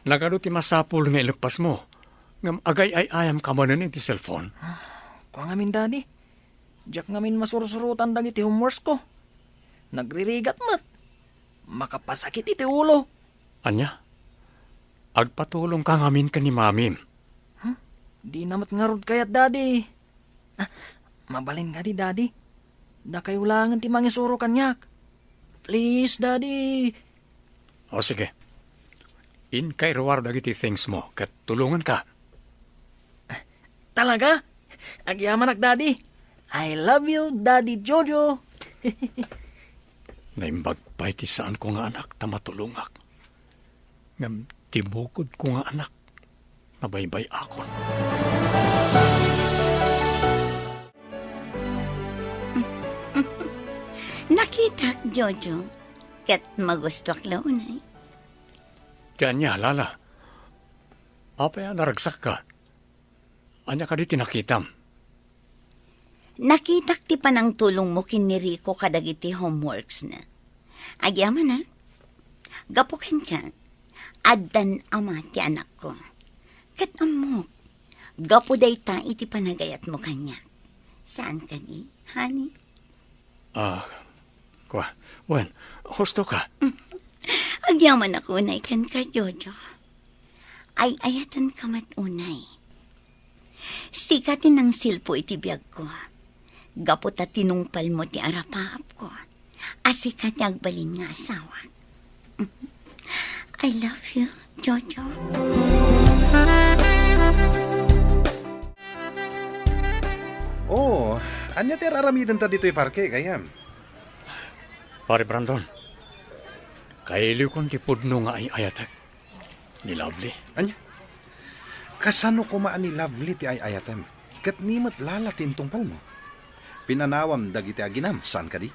S3: Nagano ti masapul nga ilagpas mo. Ngam agay ay ayam ka manan iti cellphone.
S11: Kung ngamin, Daddy. Diyak ngamin masursurutan dagiti homeworks ko. Nagririgat mat. Makapasakit iti ulo.
S3: Anya? Agpatulong ka ngamin ka ni Mamim.
S11: Di namat ngarod kayat, Daddy. Mabalin ka di, Daddy. Da kayo langan ti mangisuro kanyak. Please, Daddy.
S3: O sige. In kay reward dagiti things mo. Kat tulungan ka.
S11: Talaga? Agyaman ak, Daddy. I love you, Daddy Jojo.
S3: Naimbag pa iti saan ko nga anak ta matulungak. Ngam tibukod ko nga anak. Nabaybay akon.
S4: Nakita, Jojo. Kat magustwak launay.
S3: Kanya, Lala. Apaya naragsak ka. Anya ka di tinakitam.
S4: Nakitak ti panang tulong mo kin ni Rico kadagiti homeworks na. Agyaman na. Gapukin ka. Addan ama ti anak ko. Kat amok. Gapo day ta iti panagayat mo kanya. Saan ka ni, honey?
S3: Wen, husto ka.
S4: Agyaman ako unay kan ka, Jojo. Ay ayatan ka unay. Sikatin ng silpo iti biyag ko. Gapo ta tinungpal mo ti arapaap ko. Asikat agbalin nga asawa. I love you, Jojo.
S1: Oh, anya ti aramidan ta dito'y parke, kayam.
S3: Pare Brandon, kailiw kong tipudno nga ay ayatek. Ni Lovely.
S1: Anya? Kasano kumaan ni Lovely ti ay ayatem? Kat nimot lalatin tungpal mo. Pinanawam dagiti aginam, saan ka di?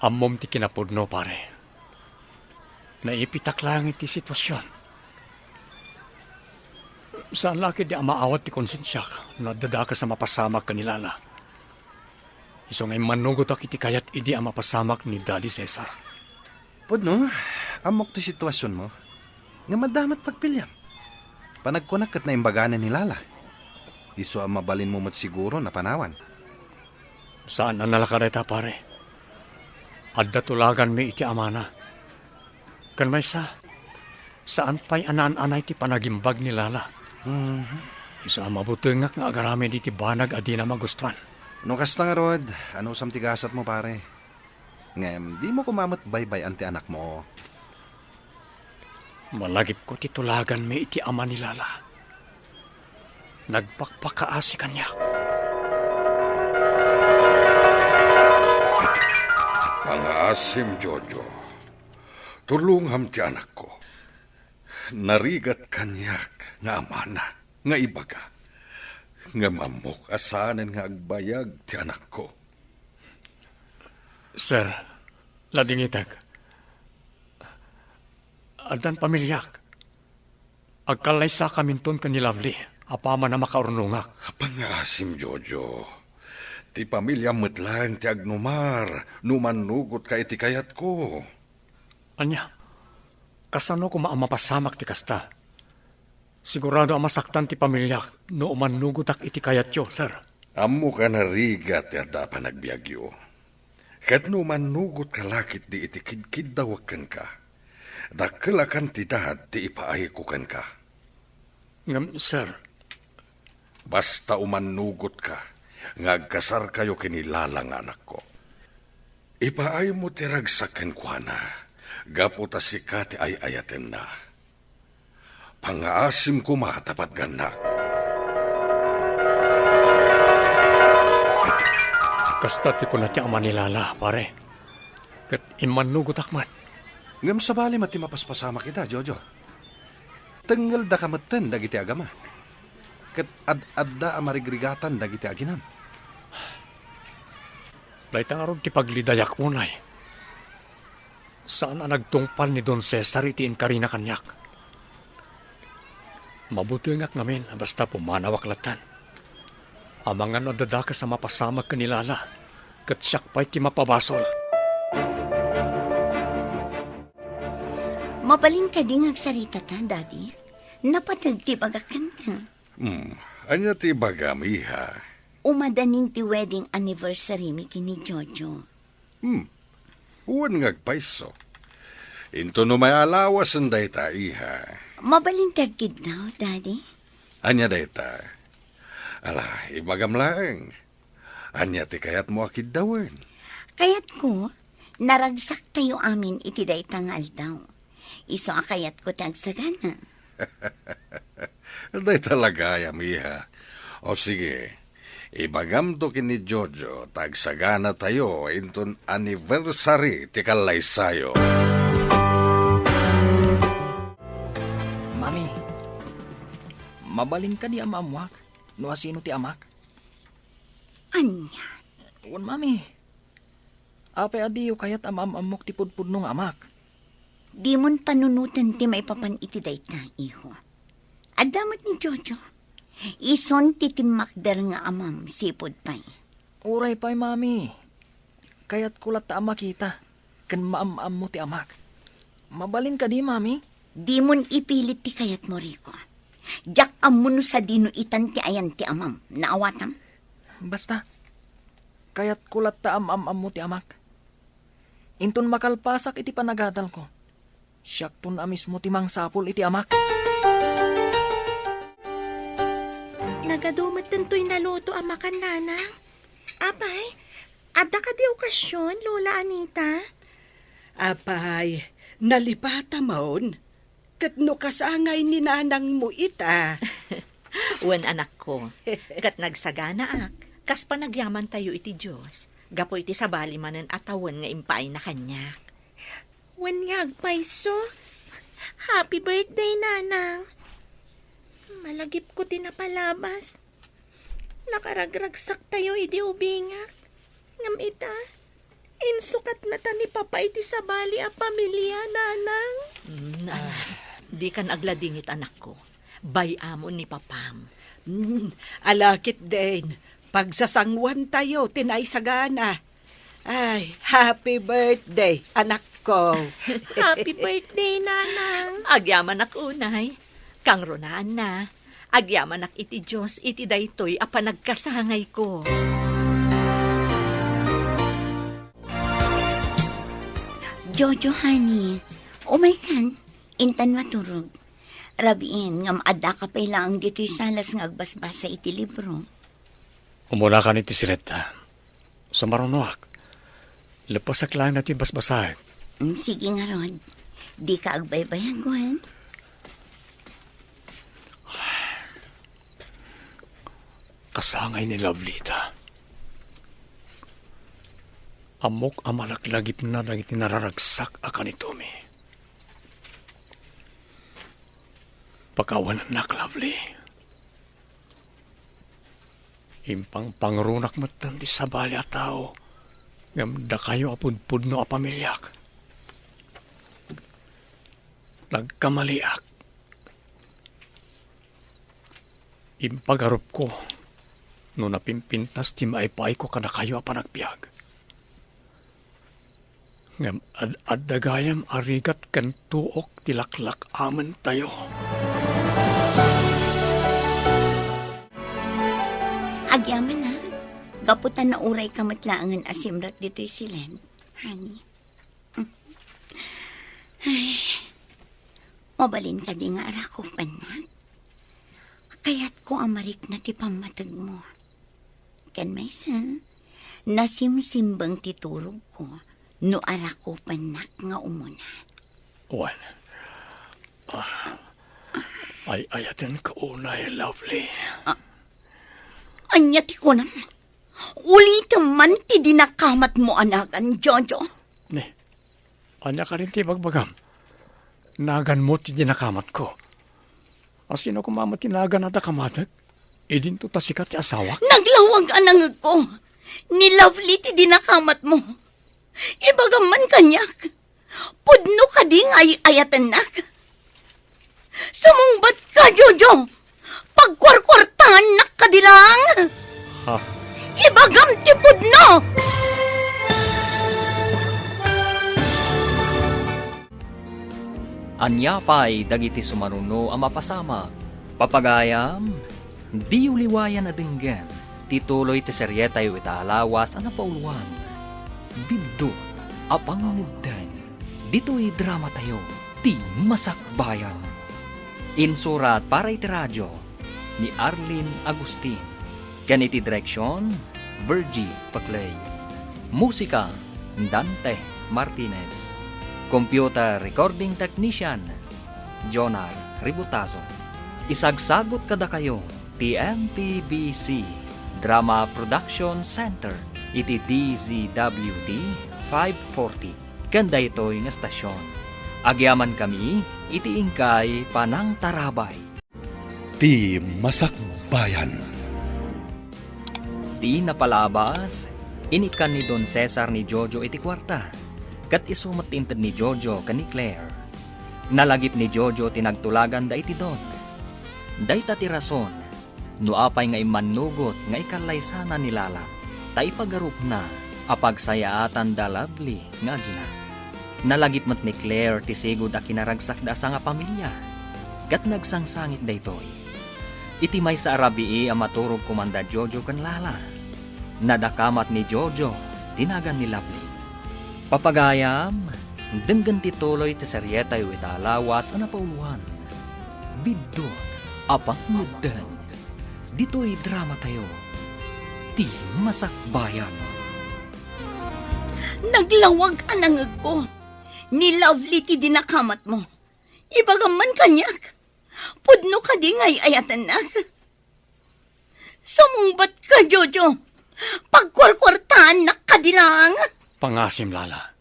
S3: Ammom ti kinapudno, pare. Naipitak lang iti sitwasyon. Saan laki di amaawat ti konsensyak na dadaka sa mapasamak kanilala. Iso ngay manugot ak iti kayat idi ang mapasamak ni Daddy Cesar.
S1: Pudno, amok ti sitwasyon mo. Nga madamat pagpilyam. Panagkunak kat na imbaganan ni Lala. Iso ang mabalin mo mat siguro na panawan.
S3: Saan ang nalakareta, pare? Adda tulagan mi iti amana. Kan may saan pa'y anaan-anay ti panagimbag ni Lala. Isa ang mabutungak nga agarami di ti banag adi na magustuhan.
S1: No kasta nga, Rod, ano samtigasat mo, pare? Ngem, di mo kumamot baybay anti anak mo.
S3: Malagip ko ti tulagan mi iti ama ni Lala. Nagpakpakaasi kanya.
S7: Pangaasim, Jojo. Tulungham ti anak ko. Narigat kanyak nga amana, nga ibaga. Nga mamok asanen nga agbayag ti anak ko.
S3: Sir, ladingitag. Adan pamilyak. Agkalaysa kaminton ka ni Lovely. Apama na makaurnungak.
S7: Pangaasim, Jojo. Ti pamilya metlang ti agnumar. Numanugot ka iti kayat ko.
S3: Anya, kasano ko maamapasamak ti kasta? Sigurado ang masaktan ti pamilyak no umanugutak iti kayatyo, sir.
S7: Amo ka narigat ti adda pa nagbiagyo. Kat no manugot ka lakit di iti kidkid dawakan ka. Dakelakan ti dad ti ipaayikukan ka.
S3: Ngam, sir.
S7: Basta umanugot ka, ngagkasar kayo kinilalang anak ko. Ipaay mo ti ragsakan kwa na, gaputa si kati ay ayaten na. Pangaasim ko matapat ganak.
S3: Kasta ti ko na ti ama ni Lala, pare. Kat imanugot akman.
S1: Ngem sabali mati mapaspasama kita, Jojo. Tenggal da kameten dagiti agama. Ket adda amarigrigatan dagiti aginam.
S3: Daitang aron ti paglidayak unay. Saan ang nagtungpal ni Don Cesar iti inkarina kanyak? Mabuti ngak ngamin basta pumanawaklatan. Amangan o dadaka sa mapasamag kanilala. Kat siyak pa'y ti mapabasol.
S4: Mabalin ka di agsarita ta, Daddy. Napatagtibagakan ka.
S7: Anya ti bagam, iha.
S4: Umadanin ti wedding anniversary mi kini Jojo.
S7: Uwan ngagpaiso. Into no may alawas ang dayta, iha.
S4: Mabalin tagkid daw, Daddy.
S7: Anya dayta. Ala, ibagam lang. Anya ti kayat mo akid dawen.
S4: Kayat ko, naragsak tayo amin iti daytang aldaw. Iso akayat ko tagsagana.
S7: Day talaga, yamiha. O sige, ibagam to kini Jojo, tagsagana tayo inton anniversary ti kalaysayo.
S11: Mami, mabalin ka di amamwak. No asino ti amak?
S4: Anya?
S11: Wan, mami. Apay adiyo kayat amamok ti pudpudno nga amak.
S4: Di mon panunutan ti maipapan iti dayta, iho. Adamat ni Jojo. Ison titimakder nga amam sipod pay.
S11: Uray pa'y mami. Kaya't kulat ta makita. Kan maam-am mo ti amak. Mabalin ka di, mami.
S4: Di mon ipilit ti kayat mo, Rico. Jak amuno sa dino itan ti ayan ti amam. Naawatam?
S11: Basta. Kaya't kulat ta am-am mo ti amak. Inton makalpasak iti panagadal ko. Siyak tun amis mo ti mangsapol iti amak.
S8: Nagadumat tentoy naluto ang makan nanang. Apay, ada ka di okasyon, Lola Anita?
S6: Apay, nalipata maon. Kat no kasangay ni nanang mo ita.
S5: Wan anak ko, kat nagsagana ak, kas panagyaman tayo iti Diyos. Gapo iti sabali manen atawan nga impay na kanya.
S8: Wen nga agpayso. Happy birthday, nanang. Malagip ko tinapalabas. Nakaragragsak tayo iti ubingak. Ngam ita, insukat na ta ni Papa iti sabali a pamilya, nanang.
S5: Anak, di kan agladingit anak ko. Bayamon ni Papam.
S6: Alakit din. Pagsasangwan tayo, tinaysagana. Ay, happy birthday, anak ko.
S8: Happy birthday, nanang.
S5: Agyaman ak unay. Kang runaan na. Agyaman ak iti Diyos, iti daytoy a panagkasangay ko.
S4: Jojo, honey. Umay kan, intan maturog. Rabiin, ngam ada ka pa'y lang dito'y salas nga agbasbasa iti libro.
S3: Umula ka ni Tisireta. Sa marunuak. Lapasak lang natin basbasahin.
S4: Sige nga, Rod. Di ka agbaybayan, Gwen.
S3: Kasangay ni Lovelita. Amok amalaklagip na dagiti nararagsak akan ito mi. Pagkawanan nak, Lovely. Impang pangrunak matan di sabali a tao. Ngamda kayo apudpud no a pamilyak. Nagkamaliak. Impagarup ko. No napimpintas ti maipay ko kada kayo a panagbiag. Ngam ad-adagayam arigat kan tuok tilaklak aman tayo.
S4: Agyaman na. Gaputan na uray kamatlaangan asimrat dito'y silen. Honey. Ay, mabalin ka di nga arakupan na. Kaya't ko amarik na ti pamatag mo. Kan may sa, nasimsimbang titurog ko, no arakupan nak nga umuna.
S3: Wan. Ay ayaten ka unay, Lovely.
S4: Anya ti ko naman. Ulitin man ti dinakamat mo anagan, Jojo.
S3: Ne, anya ka rin ti bagbagam. Nagan mo ti dinakamat ko. Asino kumama tinagan at akamatag? Idin to tasikat ti asawak?
S4: Naglawag anang ko. Ni Lovely ti dinakamat mo. Ibagaman kanyak. Pudno ka di nga ayatan nak. Sumungbat ka, Jojo. Pagkwarkwartahan nak ka di lang.
S3: Ha?
S4: Ibagam ti pudno.
S2: Anya pa'y dagiti sumaruno ang mapasama. Papagayam, di uliwayan na dinggan. Tituloy ti seryetay itaalawas ang napauluan. Bidot, apang nagdan. Dito'y drama tayo, ti masakbayan. Insurat para iti radyo ni Arlene Agustin. Ganiti direksyon, Virgie Paclay. Musika, Dante Martinez. Computer Recording Technician, Jonar Ributazo. Isagsagot kada kayo, TMPBC, Drama Production Center, iti DZWD 540. Ganda ito'y nga stasyon. Agyaman kami, iti ingkay Panang Tarabay.
S10: Ti Masakbayan.
S2: Di napalabas, inikan ni Don Cesar ni Jojo iti kwarta. Kat isumatintad ni Jojo kani Claire. Nalagip ni Jojo tinagtulagan da iti Don. Day tati rason, No apay nga imanugot nga ikalaysana ni Lala, ta ipagarup na apagsayaatan da Lovely nga gina. Nalagip mat ni Claire ti sigod a kinaragsak da sa nga pamilya. Kat nagsangsangit daytoy. Iti may sa arabii a maturog kumanda Jojo kan Lala. Nadakamat ni Jojo, tinagan ni Lovely. Papagayam, denggan ti tuloy ti seryeta yu italawas a napauluan. Biddo, apang mudan. Dito'y drama tayo. Ti Masakbayan.
S4: Naglawag anang ko. Ni Lovely ti dinakamat mo. Ibagaman kanyak. Pudno ka di ngay ayatan na. Sumungbat ka, Jojo. Pagkwarkwartaan na kadilang.
S3: Pangasim, Lala.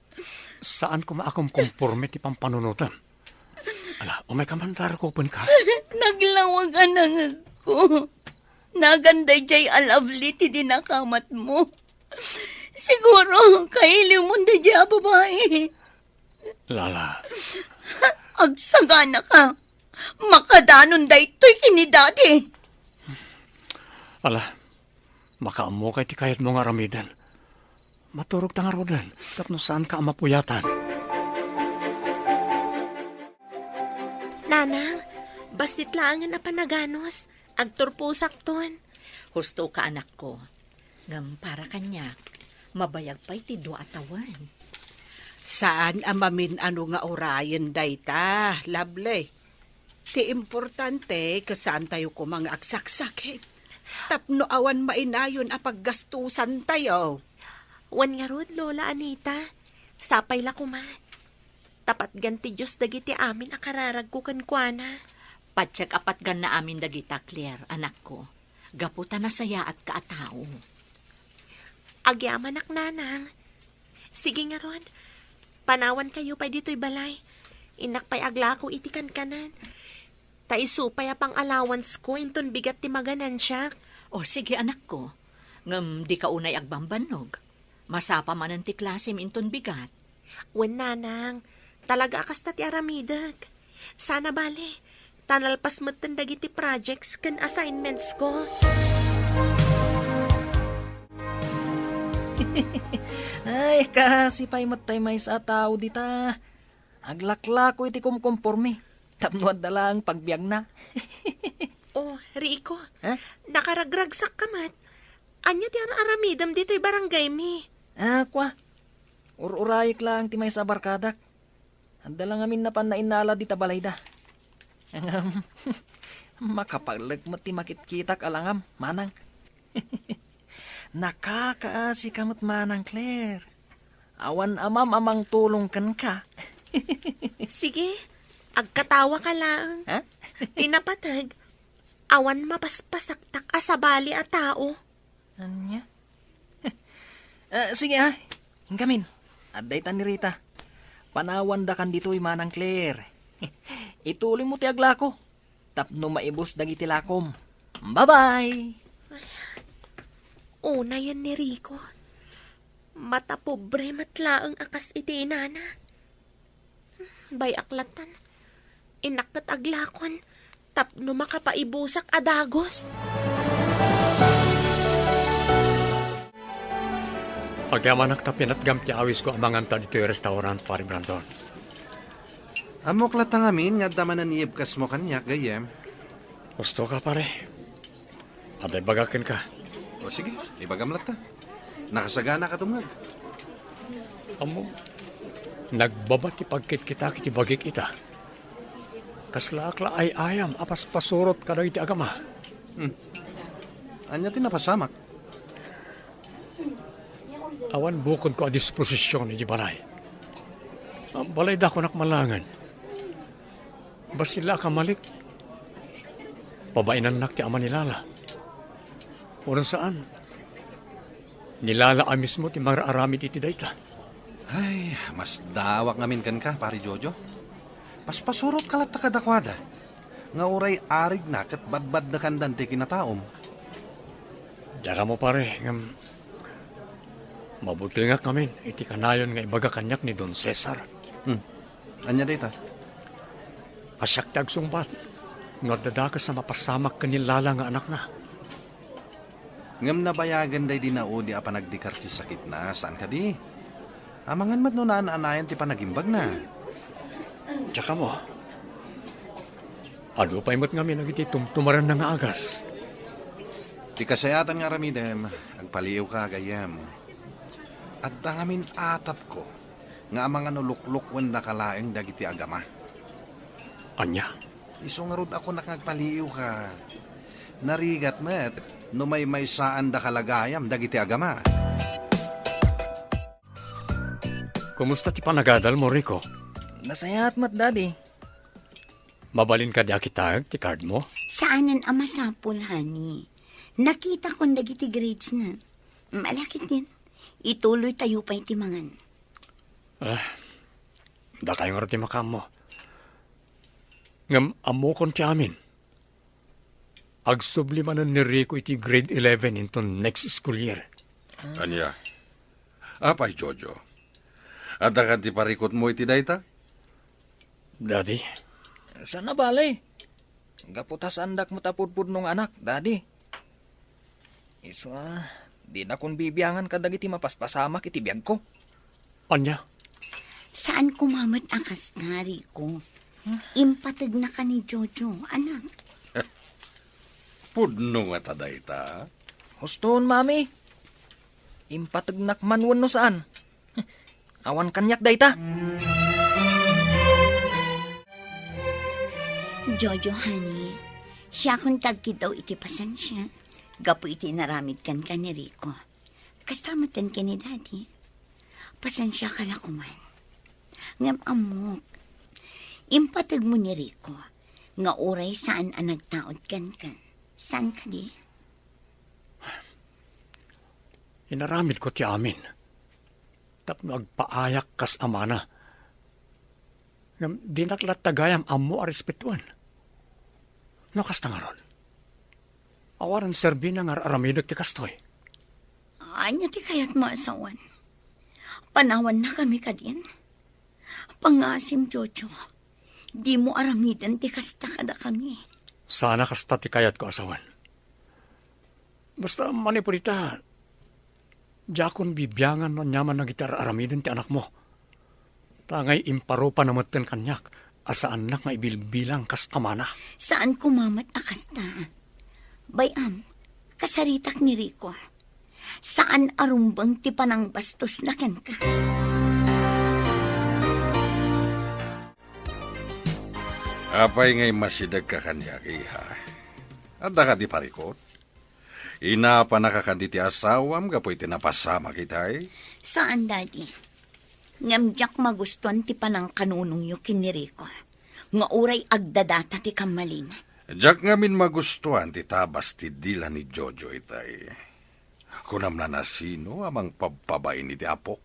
S3: Saan ko maakom komporme ti pampanunutan? Ala, umay kamantar ko pun ka.
S4: Naglawag anang ko. Naganday jay a Lovely ti dinakamat mo. Siguro, kailiw mo na jay a babae.
S3: Lala,
S4: Agsagana ka. Makadanon da ito'y kinidati.
S3: ala, makaamu kay ti kayat mo nga ramidan. Maturog ta nga rodan, tapno saan ka mapuyatan.
S8: Nanang, bastit lang na panaganos. Agturpusak ton.
S5: Husto ka anak ko. Ngam para kanyak, mabayag pa'y ti do atawan.
S6: Saan amamin ano nga orayan dayta, Lovely? Ti importante kasaan tayo ko mga agsaksakit. Tapno awan mainayon a paggastusan tayo.
S8: Wan nga rod, Lola Anita. Sapay la kuma. Tapat ganti Diyos dagiti amin akararag ko kankwana.
S5: Patsag apat gan na amin dagita, Claire, anak ko. Gaputa na saya at kaatao.
S8: Agyaman ak nanang. Sige nga rod. Panawan kayo pa dito'y balay. Inak pa'y agla ko itikan kanan. Taisupay pang allowance ko inton bigat ti maganan siya.
S5: O sige anak ko, ngam di ka unay agbambanog. Masapa man ang ti klase minton bigat.
S8: Wen nanang, talaga akas ti aramidag. Sana bale, tanalpas matan dagiti projects kan assignments ko.
S11: Ay, kasi pa'y matay may sa tao dita. Aglakla ko iti kumkomporme. Tapno at dalang pagbiag na.
S8: Oh, Rico,
S11: Ha?
S8: nakaragragsak ka mat. Anya ti aramidam dito'y barangay mi.
S11: Kwa. Ururayik lang ti may sa barkadak. Anda lang amin na panainala di tabalayda. Makapaglag ti makitkitak alangam, manang. Nakakaasi kamot manang, Claire. Awan amang tulong kan ka.
S8: Sige, agkatawa ka lang.
S11: Ha?
S8: Tinapatag, awan mapaspasaktak asabali a tao.
S11: Anya? Sige hinggamin. Aday ta ni Rita. Panawan da kan dito'y manang Claire. Ituloy mo ti aglako. Tapno maibos dagiti lakom. Bye-bye!
S8: Una yan ni Rico. Mata pobre matlaang akas iti inana. Bay aklatan. Inaktat aglakon. Tapno makapaibusak adagos.
S3: Agyamanak ta pinatgam ti awis ko amangan ta dito yung restaurant, pari Brandon.
S1: Amok latang amin nga daman na niyibkas mo kanyak, gayem.
S3: Gusto ka, pare. Aday bagakin ka.
S1: O sige, ibagam lata. Nakasagana ka tumag.
S3: Amo, nagbabati pagkit kita kiti bagik ita. Kaslakla ay ayam, apas pasurot ka daw iti agama.
S1: Anya tinapasamak.
S3: Awan bukod ko a disposisyon ni balay. Ang balay da ko nakmalangan. Bas sila kamalik. Pabainan nak ti ama nilala. Oran saan? Nilala a mismo ti mararamid iti dayta.
S1: Ay, mas dawak ngamin kan ka, pari Jojo. Paspasurot ka lat kadakwada. Nga uray arig na kat badbad na kandan ti kinataom.
S3: Diya mo pare, mabuti nga kami, iti kanayon nga ibaga kanyak ni Don Cesar.
S1: Anya data?
S3: Asyak ti agsumbat, nga dadakas na mapasamak kanilala nga anak na.
S1: Ngam nabayagan day di naudi a panagdikar si sakit na, saan ka di? Amangan mat no naan-anayan ti panagimbag na.
S3: Tsaka mo, ano pa imot nga minagiti tumaran na nga agas?
S1: Ti kasayatan nga ramidem, agpaliw ka gayam. At dangamin atap ko, nga mga nulukluk wen nakalaeng dagiti agama.
S3: Anya?
S1: Iso nga rod ako nakagpaliw ka. Narigat met, no may saan da kalagayam dagiti agama.
S3: Kumusta ti panagadal mo, Rico?
S11: Nasayat mat, Daddy.
S3: Mabalin ka di akitag ti card mo?
S4: Saanan ang masapul, honey? Nakita ko dagiti grades na. Malakit din. Ituloy tayo pa itimangan.
S3: Da kayo nga ti makam mo. Ngam amo kon ti amin. Agsublimanan ni Rico iti grade 11 into next school year.
S7: Anya? Apay, Jojo. At ti parikot mo iti dayta?
S3: Daddy,
S11: Saan na balay? Gaputas andak mo tapudpud nung anak, Daddy. Iso di na kung bibiyangan ka dagiti mapaspasamak iti biyag ko.
S3: anya?
S4: Saan kumamat ang kasnari ko? Impatag na ka ni Jojo, anak.
S7: Pudno nga ta dayta.
S11: Huston, Mami. Impatagnak manwan no saan. Awan kanyak dayta.
S4: Jojo, honey, siya kung tagkid daw iti pasensya. Gapo iti naramid kan ka ni Rico. Kastamatan ka ni Daddy. Pasensya ka la kuman. Ngam amok. Impatag mo ni Rico. Nga oray saan ang nagtaod kan ka. Saan ka di?
S3: Inaramid ko ti amin. Tapno agpaayak kas amana. Ngam di naklatagayam amo a respetuan. Nakasta nga ron. Awaran serbi na nga aramidag ti kastoy.
S4: Anya ti kayat mo asawan. Panawan na kami ka din. Pangasim, Jojo. Di mo aramidan ti kasta kada kami.
S3: Sana kasta ti kayat ko asawan. Basta manipurita, jakon bibyangan no nyaman na gitar aramidan ti anak mo. Tangay imparupa na maten kanyak, asa anak nga ibilbilang kas amana.
S4: Saan kumamat akasta? Bayam, kasaritak ni Rico. Saan arumbang ti panang bastos na ken ka?
S7: Apay ngay masidag ka kanyak, iha. At da ka di parikot. Ina pa nakakandi ti asawam, gapoy tinapasama kitay.
S4: Saan, Daddy? Ngamjak magustuhan ti panang kanunong yu kiniriko. Nga uray agdadata ti kamalin.
S7: Jak ngamin magustuhan ti tabas ti dila ni Jojo itay. Kunam na nasino amang pagpabay ni ti apok.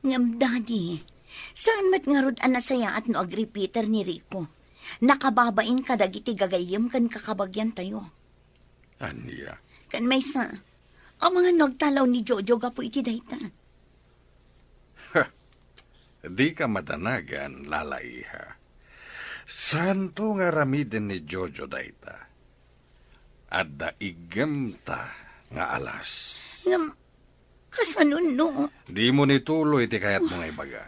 S4: Ngam, Daddy, saan mat nga rod anasaya at no agrepeater ni Rico? Nakababain ka dagiti gagayem kan kakabagyan tayo.
S7: Anya?
S4: Kan may sa, ang mga nagtalaw ni Jojo gapo iti dayta.
S7: Di ka madanagan, lalaiha. Santo nga ramiden ni Jojo dayta. Adda igemta nga alas.
S4: Ngam, kasanun no?
S7: Di mo nituloy ti kayat mo nga ibaga.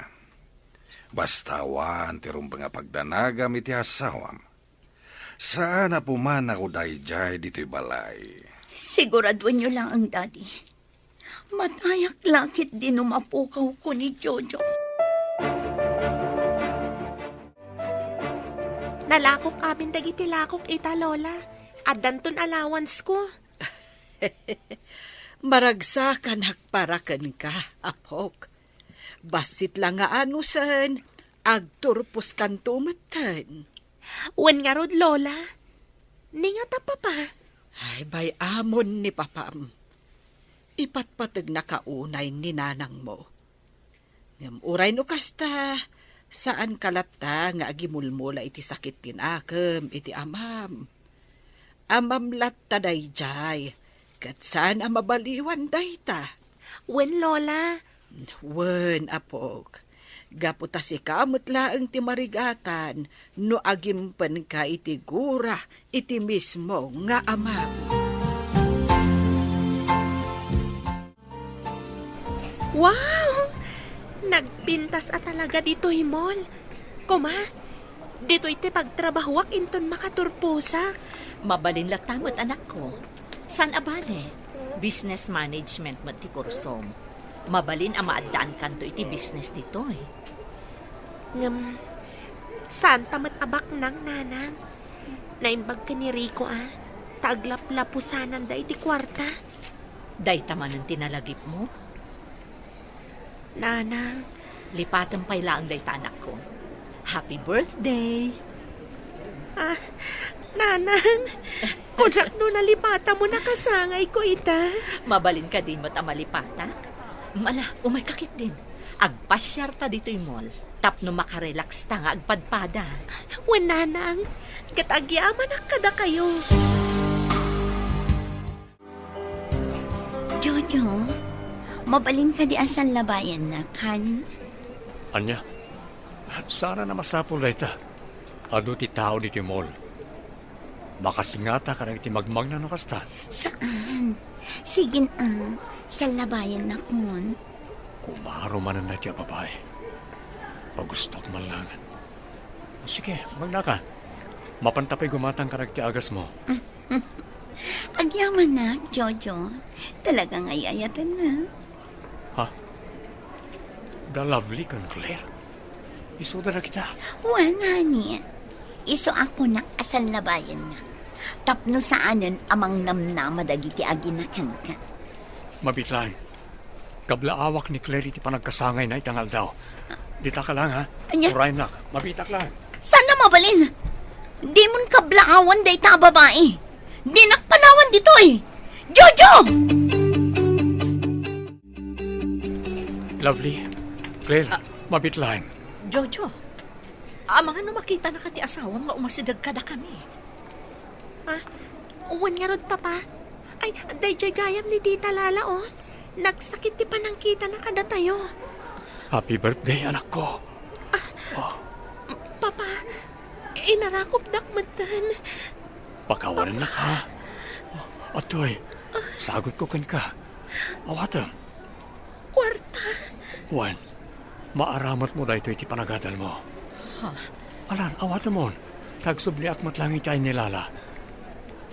S7: Bastawan ti rumba nga pagdanagam iti asawam. Saan na pumana ko dayjay dito'y balay.
S4: Siguraduan nyo lang ang Daddy. Matayak lakit din umapukaw ko ni Jojo.
S8: Nalakok amin dagiti lakok ita, Lola. At danton allowance ko.
S6: Maragsakan hakparakan ka, apok. Basit lang nga anusan, agturpos kan tumatan.
S8: Wen nga rod, Lola. Ningat pa.
S6: Ay, bay amon ni papam. Ipatpatag na kaunay ni nanang mo. Ngam uray no kasta, saan kalata nga agimulmula iti sakit tinakam, iti amam. Amam latta dayjay, kat saan amabaliwan dayta.
S8: Wen, Lola.
S6: Wen, apok. Gaputa si kamot laang ti marigatan, no agimpan ka iti gura, iti mismo nga amam.
S8: Wow! Nagpintas at talaga dito himol. Kuma, dito iti pagtrabahuak inton makaturpusak.
S5: Mabalin latamot anak ko. San abane? Business management mo ti kursom. Mabalin ang maadaan kanto iti business dito eh.
S8: Ngam, saan tamat abak nang nanang? Naimbag ka ni Rico Taglap-lapusanan da iti kwarta.
S5: Day taman ang tinalagip mo.
S8: Nanang,
S5: Lipatan pa'y laang day tanak ko. Happy birthday!
S8: nanang, kunak no nalipata mo nakasangay ko ita.
S5: Mabalin ka din mo't amalipata. Mala, umay kakit din. Agpasyar ta dito yung mall. Tapno makarelax ta nga agpadpada.
S8: Wan nanang, katagyaman ang kada kayo.
S4: Jojo, mabalin ka di asal labayan na, kan?
S3: Anya, sana na masapol na ita. Ano ti tao dito mall? Makasingata ka na iti magmang na nakasta.
S4: Saan? Sige sa labayan na kun.
S3: Kumaro man na tiya babae. Pagustok man lang. Sige, magnaka. Mapantapay gumatang ka ti agas mo.
S4: Agyaman na, Jojo. Talagang ayayatan na.
S3: Ha? The lovely kan Claire. Isuda na kita.
S4: Wala niya. Iso ako na asal labayan na. Tapno saanan amang namnama dagiti aginakan ka.
S3: Mabitlang. Kablaawak ni Claire iti panagkasangay na itangal daw. Dita ka lang ha.
S4: Anya?
S3: Urayin nak. Mabitak lang.
S4: Sana mabalin? Di mon kablaawan day ta babae. Di nakpanawan dito eh. Jojo!
S3: Lovely. Claire, mabitlang.
S5: Jojo, amang ano makita na kati asawang nga umasidag kada kami.
S8: Uwan nga rod, papa. Ay, day joy gayam ni Tita Lala, oh. Nagsakit ti panangkita na kada tayo.
S3: Happy birthday, anak ko.
S8: Papa, inarakop dakmatan.
S3: Pakawanan na ka. Atoy, sagot ko kan ka. Awatan.
S8: Kwarta.
S3: Juan, maaramat mo da ito iti panagadal mo. Alan, awatan mo. Tagsubli akmat lang itay nilala.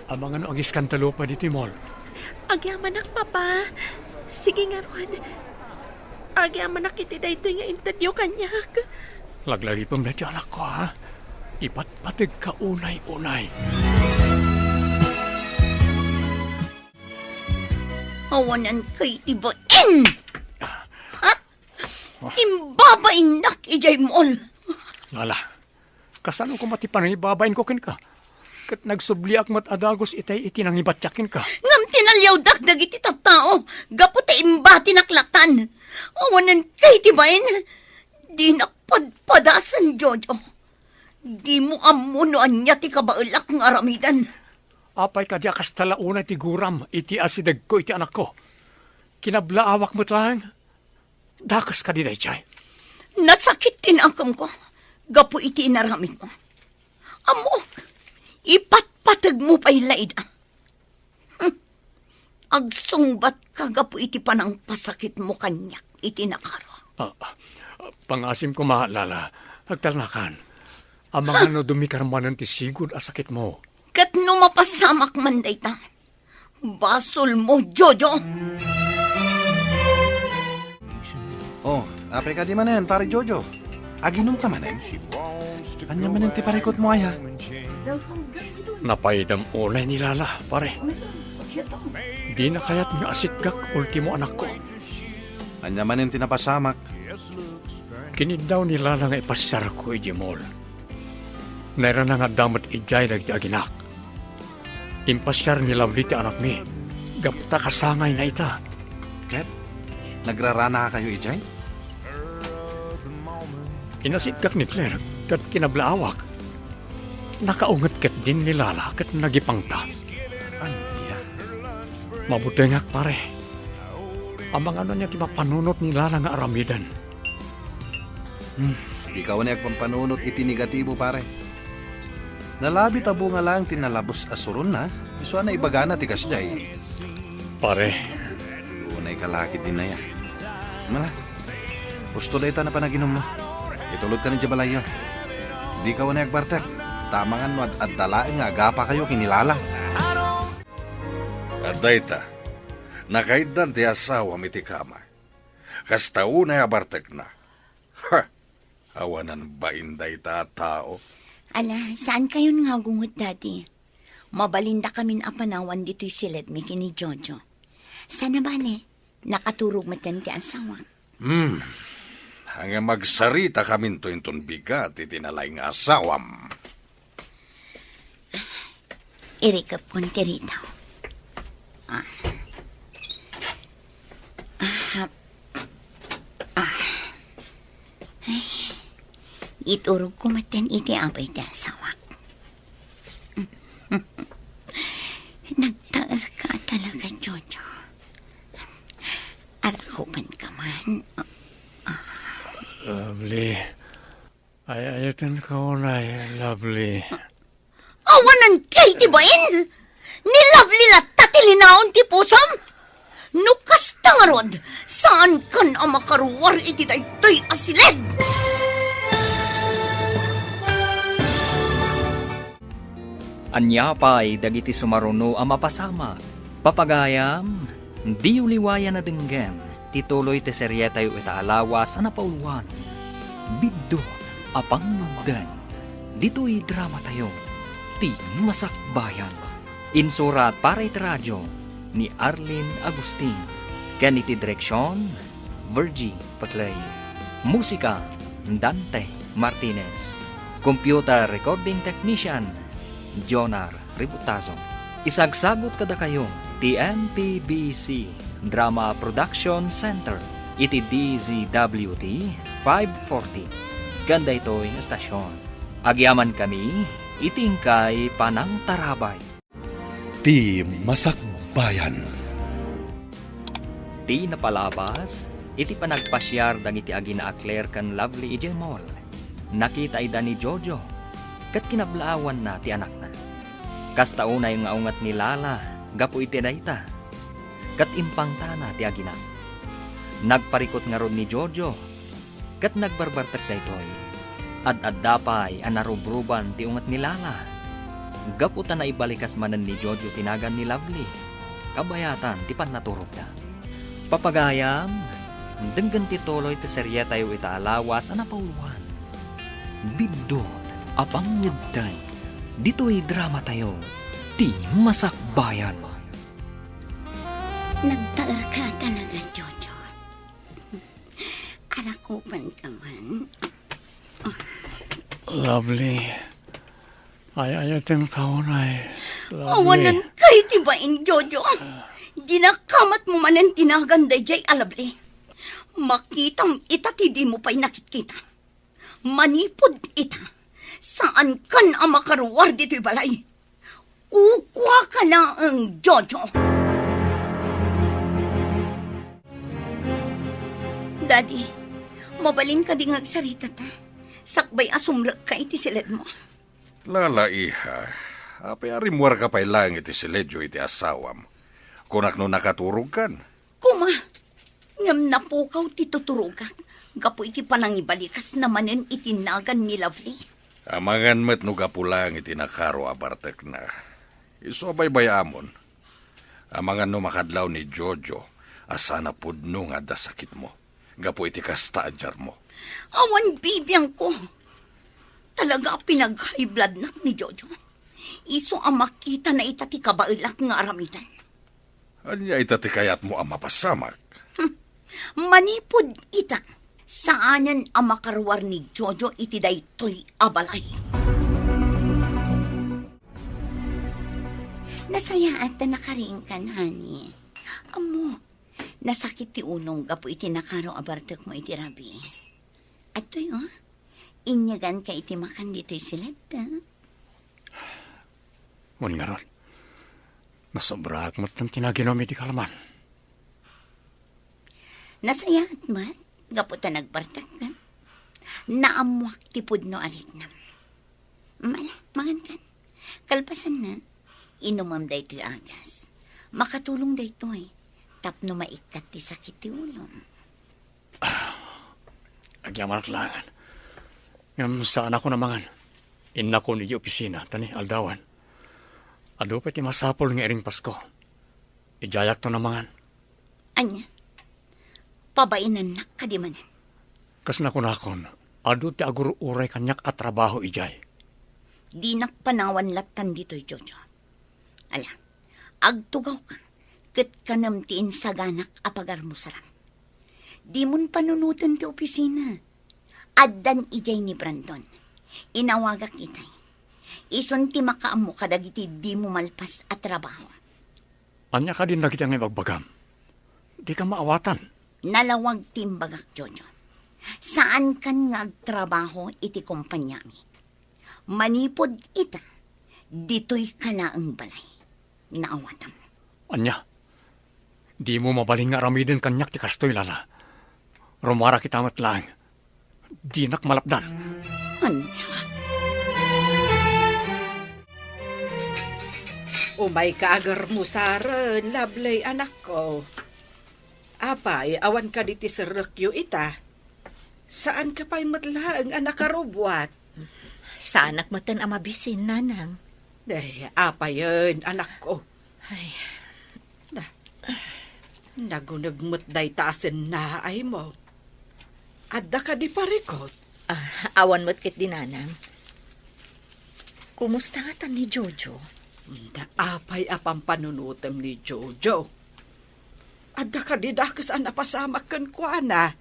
S3: Amang ano agis kantalo pa dito mall.
S8: Agyaman ak, papa. Sige nga ron. Agyaman ak iti da ito nga interview kanyak.
S3: Laglagi pang na anak ko, ha? Ipatpatig ka unay-unay.
S4: Awanan kay tibain! Ha? Imbabain nak ijay mall.
S3: Lala, kasano ko matipan ang ibabain ko kin ka? Kat nagsubli akmat adagos itay iti nang ibatyakin ka.
S4: Ngam tinalyaw dakdag iti tattao. Gaputa imba tinaklatan. Awanan kay tibain. Di nakpadpadasan, Jojo. Di mo amunoan niya ti kabaulak ng aramidan.
S3: Apay ka diya kastalauna ti guram iti asidag ko iti anak ko. Kinablaawak mo't lang. Dakas ka di day chay.
S4: Nasakit tinakam ko. Gapu iti inaramid mo. Amok. Ipatpatag mo pa'y laida. Agsungbat ka gapu iti panang pasakit mo kanyak iti nakaro.
S3: Pangasim ko maalala. Agtalnakan. Amang ano dumikarmanan ti sigud asakit mo.
S4: Kat no mapasamak man dayta. Basol mo, Jojo.
S1: Oh, apre ka di manen, pare Jojo. Aginom ka manen. Anya manen ti parikot mo ay ha?
S3: Napaidam ulay ni Lala, pare. Di na kaya't nga asitkak ultimo anak ko.
S1: Anya manen ti napasamak.
S3: Kinid daw ni Lala nga ipasar ko iti mall. Naira na nga damat ijay dagti aginak. Impasyar ni Lovely ti anak mi. Gapta kasangay na ita.
S1: Ket, nagrarana ka kayo, Ijay?
S3: Inasitkak ni Claire kat kinablaawak. Nakaungat kat din ni Lala kat nagipangta.
S1: Anya?
S3: Mabuti nga pare. Amang ano niya ti mapanunot ni Lala nga aramidan.
S1: Ikaw na pampanunot iti negatibo, pare. Nalabi tabo nga lang tinalabos asurun na. Iso na ibagana ti kasjay.
S3: Pare,
S1: Unay kalakit din na yan. Mala, gusto dayta na panaginom mo. Itulod ka ni Jabalayo. Di ka wanay agbartek. Tamangan mo at dalaing nga agapa kayo kinilala.
S7: At dayta, nakaidan ti asawa miti kama. Kasta unay abartek na. Ha! Awanan ba inday ta tao?
S4: Ala, saan kayo nga gungot, Daddy? Mabalinda kamin apanawan dito'y silid mi kini Jojo. Sana bale, nakaturog matan ti asawa.
S7: Hanggang magsarita kamin to inton bigat itinalay nga asawam.
S4: Irikap kon tirita. Iturog ko matan iti abay ti asawa. Nagtaas ka talaga, Jojo. Arakupan ka man.
S3: Lovely. Ay ayatan ka unay, lovely.
S4: Awanan kay ti bain! Ni Lovely la tatilinaon ti pusom! Nukas tangarod, saan kan ang makaruwar iti daytoy asilid?
S2: Anya pa'y dagiti sumaruno ang mapasama. Papagayam, di uliwaya na denggen, tituloy ti seryeta yu itaalawas na pauluan. Biddo, apang magdan. Dito'y drama tayo, ti masakbayan. Insurat para iti radyo ni Arlene Agustin. Ken iti direksyon, Virgie Paclay. Musika, Dante Martinez. Computer recording technician, Jonar Ributazo. Isagsagot kada kayo ti NPBC Drama Production Center iti DZWT 540. Ganda ito'y estasyon. Agyaman kami itingkay Panang Tarabay.
S10: Ti Masakbayan.
S2: Ti napalabas iti panagpasyar dagiti agina Claire kan Lovely ijay mall. Nakita ida ni Jojo kat kinablaawan na ti anak na. Kasta unay nga ungat ni Lala, gapu iti dayta. Kat impangtana ti agina. Nagparikot nga rod ni Jojo, kat nagbarbartak daytoy. Ad-ad dapay anarubruban ti ungat ni Lala. Gapu ta na ibalikas manan ni Jojo tinagan ni Lovely. Kabayatan ti pannaturog na. Papagayam, denggan ti toloy ti serye tayo itaalawas na pauluan. Biddo, apang ngagday, dito'y drama tayo, ti masakbayan.
S4: Nagtaar ka talaga, Jojo. Arakupan ka man.
S3: Lovely. Ay ayatan ka unay, lovely.
S4: Awanan kay tibain, Jojo. Dinakamat mo man ang tinaganday jay alabli. Makitang ita ti di mo pa'y nakitkita. Manipod ita. Saan kan ang makaruwar dito'y balay? Kukwa ka na ang Jojo. Daddy, mabalin ka ding agsarita ta. Sakbay asumrag ka iti silid mo.
S7: Lala iha, apay arimwar ka pa'y lang iti siledyo iti asawam. Kunak no nakaturog kan.
S4: Kuma, ngam napukaw ti tuturugan. Gapo iti panangibalikas namanen itinagan ni Lovely.
S7: Amangan met no gapulang iti nakaro abartek na. Iso bayamon. Amangan no makadlaw ni Jojo, asana pudno nga da sakit mo. Gapo iti kasta ajar mo.
S4: Awan bibiyang ko. Talaga pinag-high blood nak ni Jojo. Iso ang makita na itati kabailak nga aramitan.
S7: Anya itati kayat mo ang mapasamak.
S4: Manipod ita. Saanan ang makarwar ni Jojo iti daytoy abalay. Nasaya at na nakaringkan, honey. Amo, nasakit ti unong gapo iti nakaro abartek mo iti rabi. At to'y, inyagan ka iti makan dito'y silad, ha?
S3: Ngun nga ron. Nasobrak mo't ng tinaginom iti kalaman.
S4: Nasaya at mat, gaputa nagbartak ka. Naamuak ti pudno aliknam. Mangan kan. Kalpasan na, inumam da ito'y agas. Makatulong da ito'y, tapno maikat ti sakit ti ulong.
S3: Agyaman langan. Ngam saan ako namangan. Inna ko ni opisina, tani, aldawan. Ado pa ti masapol ng ering Pasko. Ijayak to namangan.
S4: Anya, pabainan na kadimanan.
S3: Kas nakunakon, ado ti agur uray kanyak at trabaho ijay.
S4: Di nakpanawan latan dito'y Jojo. Ala, agtugaw ka, kat kanam ti insaganak apagar mo sarang. Di mon panunutan ti opisina. Addan ijay ni Brandon. Inawagak itay. Ison ti makaamo kadagiti di mo malpas at trabaho.
S3: Anya ka din nagiti ang ibagbagam. Di ka maawatan.
S4: Nalawag timbagak, Jojo. Saan kan nga agtrabaho iti kumpanyami? Manipod ita, dito'y kalaang balay. Naawatam.
S3: Anya, di mo mabaling nga aramidin kanyak ti kastoy lala. Rumara kita matlang. Di nakmalapdan.
S4: Anya,
S6: Umay kaagar mo, Sara, Lovely, anak ko. Apay, awan ka diti sa rekyo ita. Saan ka pa'y matlaang anak karubwat?
S5: Sa anak matan ang mabisin, nanang.
S6: Apay yun, anak ko.
S5: Ay,
S6: Nagunagmut day taasin na ay mo. Adda ka di parikot.
S5: awan mo't kit dinanang. Kumusta nga tan ni Jojo?
S6: Apay apang panunutam ni Jojo. Adda ka di dakas ang napasamak kan kuana.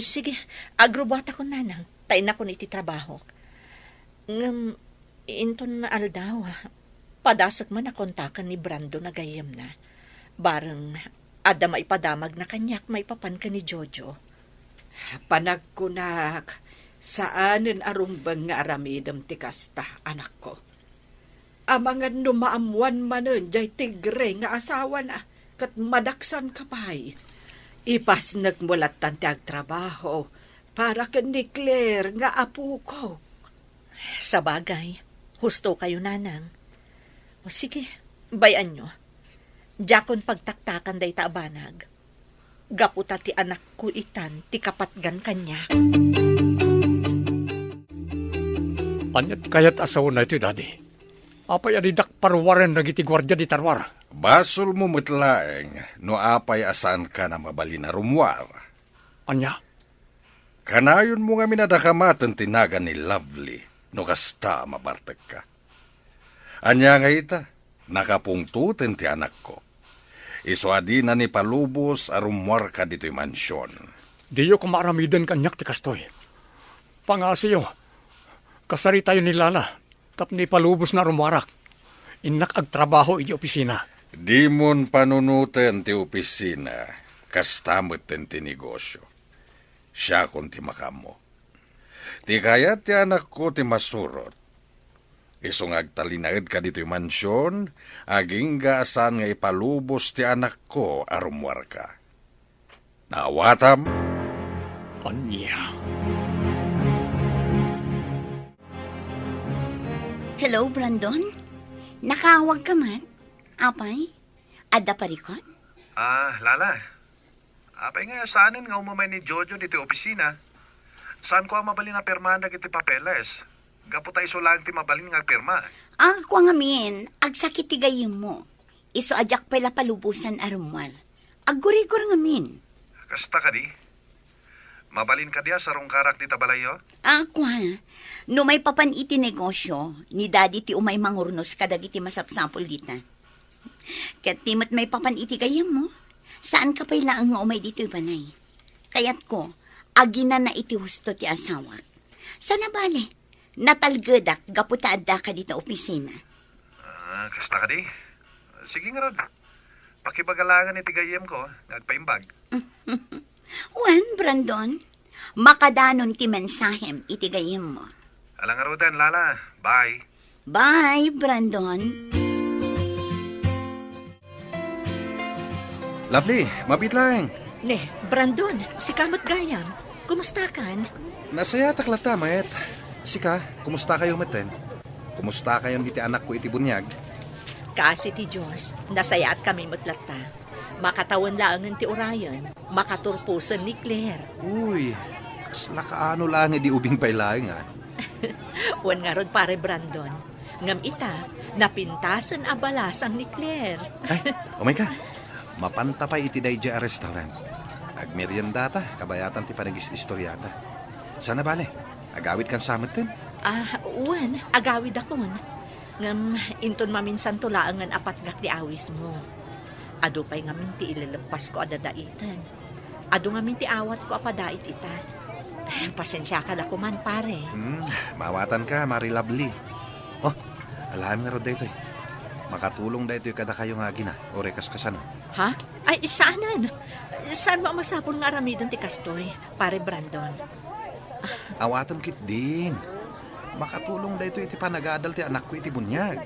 S5: Sige, agrobot ako, nanang. Tayo na ko iti trabaho. Inton na aldaw, padasak man na kontakan ni Brando na gayam na. Barang, ada maipadamag na kanyak, maipapan ka ni Jojo.
S6: Panagkunak, saanin arumbang nga aramidam ti kasta, anak ko. Amangan numaamuan manon, jay tigre nga asawa na, kat madaksan kapay. Ipas nagmulatan ti agtrabaho, para kan ni Claire nga apu ko.
S5: Sa bagay, husto kayo, nanang. O sige, bayan nyo. Jakon pagtaktakan day taabanag. Gaputa ti anak ko itan, ti kapatgan kanya.
S3: Anyat kayat asaw na ito, daddy. Apay adidak parwaren nagiti gwardya di tarwar.
S7: Basol mo matlaeng no apay asan ka na mabali na rumwar.
S3: Anya,
S7: Kanayon mo nga minadakamatan tinaga ni Lovely no kasta mabartag ka. Anya nga ita, nakapungtuten ti anak ko. Iswadi na ni palubos arumwar ka dito'y mansyon.
S3: diyo kumaramiden kanyak ti kastoy. Pangasiyo, kasari tayo ni Lala, tap ni palubos na rumarak. Inak agtrabaho iti opisina.
S7: Di mon panunuten ti opisina, kastamot ti negosyo. Siya kon ti makamo. Ti kayat ti anak ko ti masurot. Isong agtalinaid ka dito'y mansyon, aging gaasan nga ipalubos ti anak ko arumwar ka. Nawatam?
S3: Anya.
S4: hello, Brandon? Nakawag ka man? Apay? Adda parikot?
S1: Lala. Apay nga, saanin nga umamay ni Jojo dito opisina. Saan ko ang mabalin na permanda iti papeles? Gapo tayo lang ti mabalin nga perma.
S4: Ako nga min, agsakit ti gayim mo. Iso ajak pala palubusan arumwal. Aggurigor nga min.
S1: Kasta ka di? Mabalin ka diya sa rungkarak di tabalayo?
S4: Ako ha, no may papan iti negosyo, ni daddy ti umay mangurnos kadag iti masapsapol dita. Kat timat may papan iti gayam mo, saan ka pa'y laang nga umay dito balay? Kayat ko, agina na iti husto ti asawak. Sana bale, natalgadak gaputaadda ka dito opisina.
S1: Kasta ka di? Sige nga rod. Pakibagalangan iti gayam ko, nagpaimbag.
S4: Wan, Brandon, makadanon ti mensahem iti gayam mo.
S1: Alang nga rodan, Lala. Bye.
S4: Bye, Brandon.
S1: Lovely, mabit lang.
S5: Ne, Brandon, si Kamot Gayam, kumusta kan?
S1: Nasaya taklata, mayet. Sika, kumusta kayo maten? Kumusta kayo iti anak ko iti bunyag?
S5: Kasi ti Diyos, nasayaat kami mutlata. Makatawan laangan ti Orion, makaturpusan ni Claire.
S1: Uy, kasla kaano lang di ubing pailangan.
S5: Wan nga rod pare Brandon. Ngam ita, napintasan a balasang ni Claire.
S1: Ay, oh my God. Mapanta pa iti dayja a restaurant. Agmerienda ta, kabayatan ti panagis-istoryata. Sana bale, agawid kan samot tin.
S5: Wan, agawid akon. Ngam, inton maminsan tulaangan apat ngak di awis mo. Ado pa'y ngamin ti ilalagpas ko adadaitan. Ado ngamin ti awat ko apadait ita. Pasensya ka na kuman, pare.
S1: Mawatan ka, Mari Lovely. Oh, alam nga ro dayto eh. Makatulong dayto kada kayo nga gina, o rekas kasano.
S5: Ha? Ay, saanan? Saan mo masapon nga aramidon ti Kastoy, pare Brandon?
S1: Awatan kit din. Makatulong dayto iti panagadal ti anak ko iti bunyag.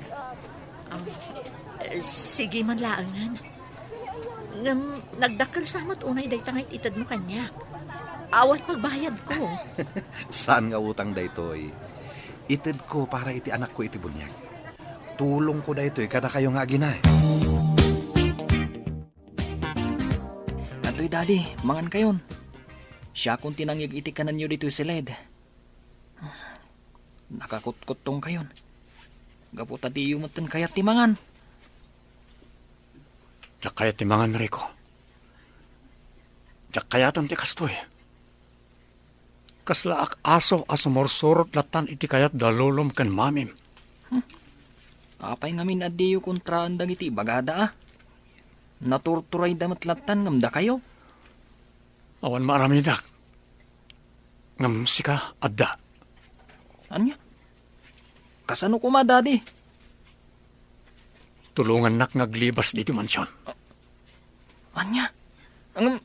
S5: Sige man laangan. Ngam, nagdakal samat unay day tangay itad mo kanyak. Awat pagbayad ko.
S1: Saan nga utang daytoy? Itid ko para iti anak ko iti bunyag. Tulong ko daytoy kada kayo nga gina.
S11: Atoy daddy, mangan kayon. Siya kung tinangyag iti kanan nyo dito si Led. Nakakutkutong kayon. Gaputa di yumutan kayat timangan.
S3: Diyak kaya timangan, Rico. Diyak kayatan ti Kastoy. Kasla ak aso asumorsurot latan iti kayat dalulom kan mamim.
S11: Apay ngamin adiyo kontra andang iti bagada ah. Naturturay damat latan ngamda kayo.
S3: Awan maramidak. Ngam sika adda.
S11: Anya? Kasano ko ma, daddy?
S3: Tulungan nak ngaglibas dito mansyon.
S11: Anya? Ang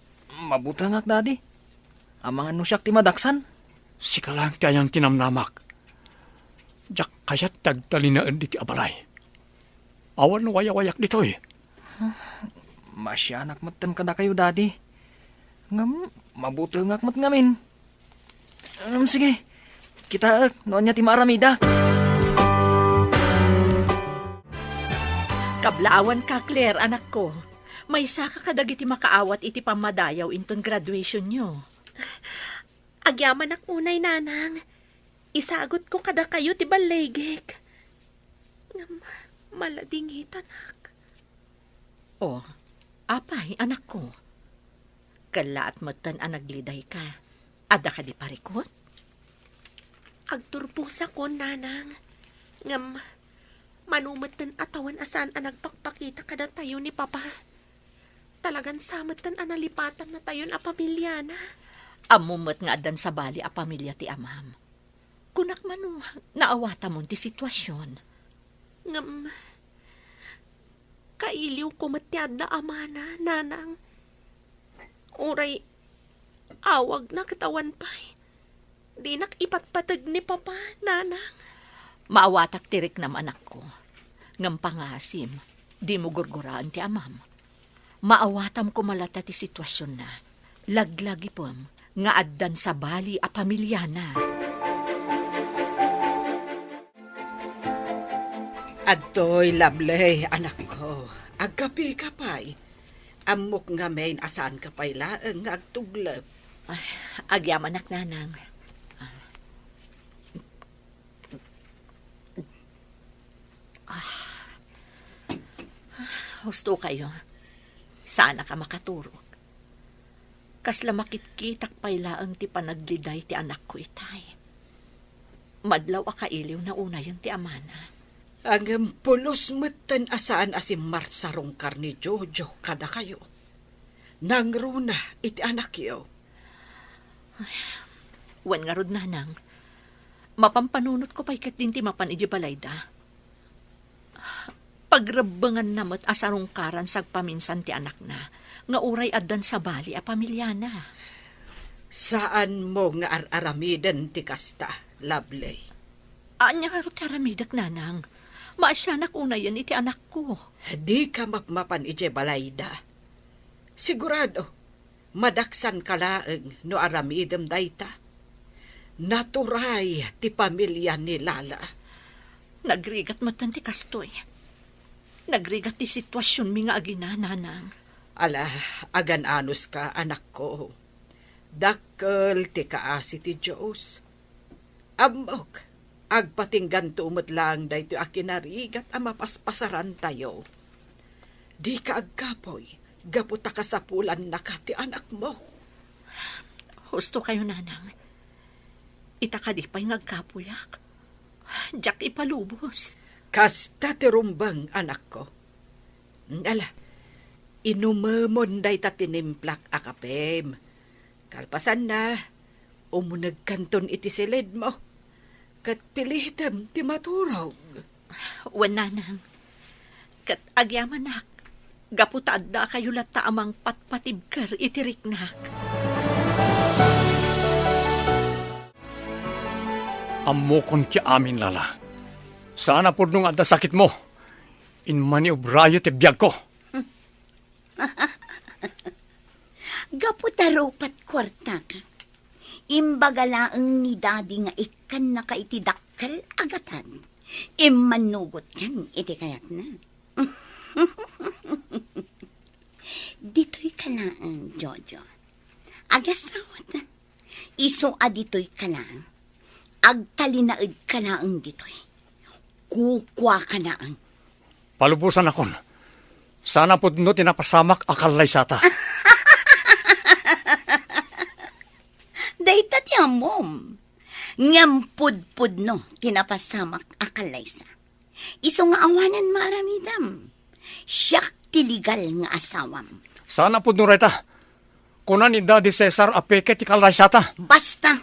S11: mabuta ngak, daddy. Amangan no siyak ti madaksan.
S3: Sika lang tiyang tinamnamak. Diyak kayat tagtalinaan di ti abalay. Awan wayawayak dito eh.
S11: Masyanak matan kada kayo, daddy. Ngam, mabuta ngak mat ngamin. Sige, kita noon niya ti maaramida.
S5: Kablawan ka, Claire, anak ko. May saka kadag iti makaawat iti pamadayaw inton graduation nyo.
S8: Agyaman ak unay, nanang. Isagot ko kada kayo ti balegek. Maladingitan ak.
S5: Oh, apay, anak ko. Kalaat motan ang nagliday ka. Ada ka di parikot?
S8: Agturpusa ko, nanang. Ngam, manumatan atawan asan ang nagpakpakita kada tayo ni Papa. Talagan samatan ang nalipatan na tayo na pamilya na.
S5: Amumot nga adan sa bali a pamilya ti amam. Kunak manu, naawata mo ti sitwasyon.
S8: Ngam, kailiw ko matyad na amana, nanang. Uray, awag na katawan pa'y. Di nakipatpatag ni Papa, nanang.
S5: Maawatak tirik nam anak ko. Ngam pangasim, di mo gurguraan ti amam. Maawatam ko malata ti sitwasyon na. Laglagi pom, nga addan sa bali a pamilya na.
S6: Adtoy, Lovely, anak ko. Agapi ka pa'y. Amok nga main asan ka pa'y laeng nga agtuglap.
S5: Agyam anak nanang. Husto kayo. Sana ka makaturog. Kasla makitkitak paylaang ti panagliday ti anak ko itay. Madlaw a kailiw na una yung ti amana.
S6: Ang pulos matan asaan asim marsarong karni Jojo kada kayo. Nangruna iti anak yo.
S5: Wan nga rod nanang. Mapampanunot ko pa'y kat din ti mapan iji balayda. Pagrabangan namot asarong karan sagpaminsan ti anak na, nga uray addan sa bali a pamilya na.
S6: Saan mo nga aramidan ti kasta, Lovely?
S5: Anya nga rod karamidak nanang. Maasyanak unayan iti anak ko.
S6: Di ka mapmapan ije balayda. Sigurado, madaksan ka laeng no aramidem dayta. Naturay ti pamilya ni Lala.
S5: Nagrigat matan ti kastoy. Nagrigat ti sitwasyon mi nga agina, nanang.
S6: Ala, agan anus ka, anak ko. Dakkel ti kaasi ti Diyos. Ambok, agpatinggan tumot lang da ito akinarigat ang mapaspasaran tayo. Di ka agkapoy, gaputa ka sa pulan na ka ti anak mo.
S5: Husto kayo, nanang. Itakadi pa'y ngagkapuyak. Jack ipalubos.
S6: Kasta ti rumbang, anak ko. Ala, inumamon day ta tinimplak akapem. Kalpasan na, umunag kanton iti silid mo. Kat pilitem ti maturog.
S5: Wan, nanang. Kat agyamanak. Gaputad da kayo lata amang patpatibker itiriknak.
S3: Amokon ti amin, Lala. Sana po nung adda sakit mo. Inmani obrayo ti biyag ko.
S4: Gaputarupat kwarta ka. Imbagalaang ni daddy nga ikan na kaitidakkel agatan. Immanugot kan iti kayak na. Dito'y kalaan, Jojo. Agasawat na. Iso adito'y kalaan. Agtalinaid kalaang dito'y. Kukwa kalaang.
S3: Palubusan akon. Sana po no tinapasamak akalay sata.
S4: Dayta ti amom. Ngampud-pud no, tinapasamak akalaysa. Iso nga awanan maramidam. Siyak tiligal nga asawam.
S3: Sana po no reta. Kunan ni Daddy Cesar apeke ti kalay sata.
S4: Basta,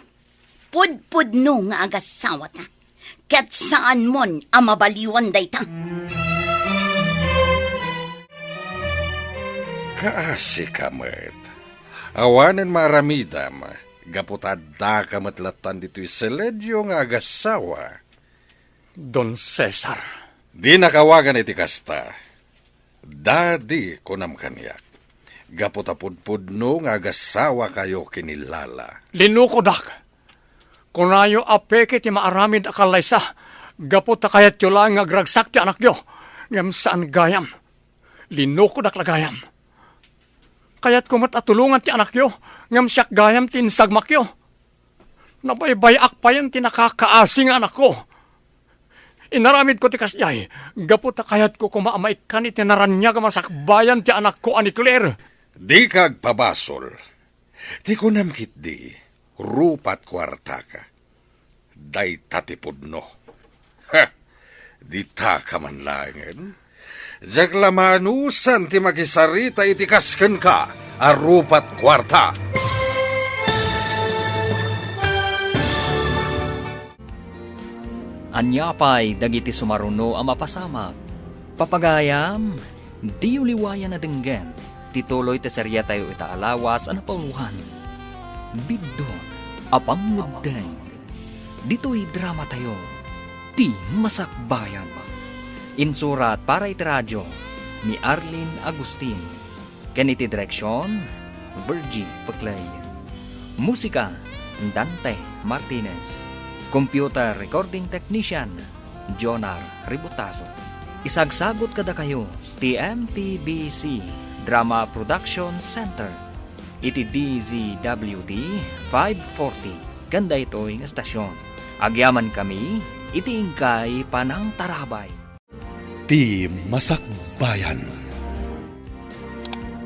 S4: pud-pud no nga agasawa ta. Kat saan mon amabaliwan dayta.
S7: Kaasi kamet. Awanan maramidam. Gaputadda kamatlatan dito'y seledyo nga agasawa.
S3: Don Cesar.
S7: Di nakawagan iti kasta. Dadi kunam kanyak. Gaputapudpud no nga agasawa kayo kinilala.
S3: Linukodak. Kunayo apeke ti maaramid akalaysa. Gaputa kayat yo lang agragsak ti anak yo. Ngam saan gayam. Linukodak lagayam. Kayat kumat atulungan ti anak yo. Ngam siyak gayam tinsagmak yo. Nabaybayak pa yan tinakakaasing anak ko. Inaramid ko ti kasyay. Gaputa kayat ko kumaamaikan iti naranya masakbayan ti anak ko ani Claire.
S7: Di kag pabasol. Di ko namkit di. Rupat kwarta ka. Day tatipod no. Ha! Di ta ka man langin. Jak lamanusan ti makisarita iti kasken ka. Arupat kwarta.
S2: Anyapay dagiti sumaruno ang mapasamak. Papagayam, di uliwayan na denggen. Tituloy ti serya tayo itaalawas ang napauluhan. Bidon, apang ngudeng. Dito'y drama tayo. Ti masakbayan. Insurat para iti radyo ni Arlene Agustin. Ken iti direksyon, Virgie Paclay. Musika, Dante Martinez. Computer Recording Technician, Jonar Ributaso. Isagsagot kada kayo, TMPBC Drama Production Center. Iti DZWD 540. Ganda ito'y estasyon. Agyaman kami, iti ingkay panang tarabay.
S10: Ti Masakbayan.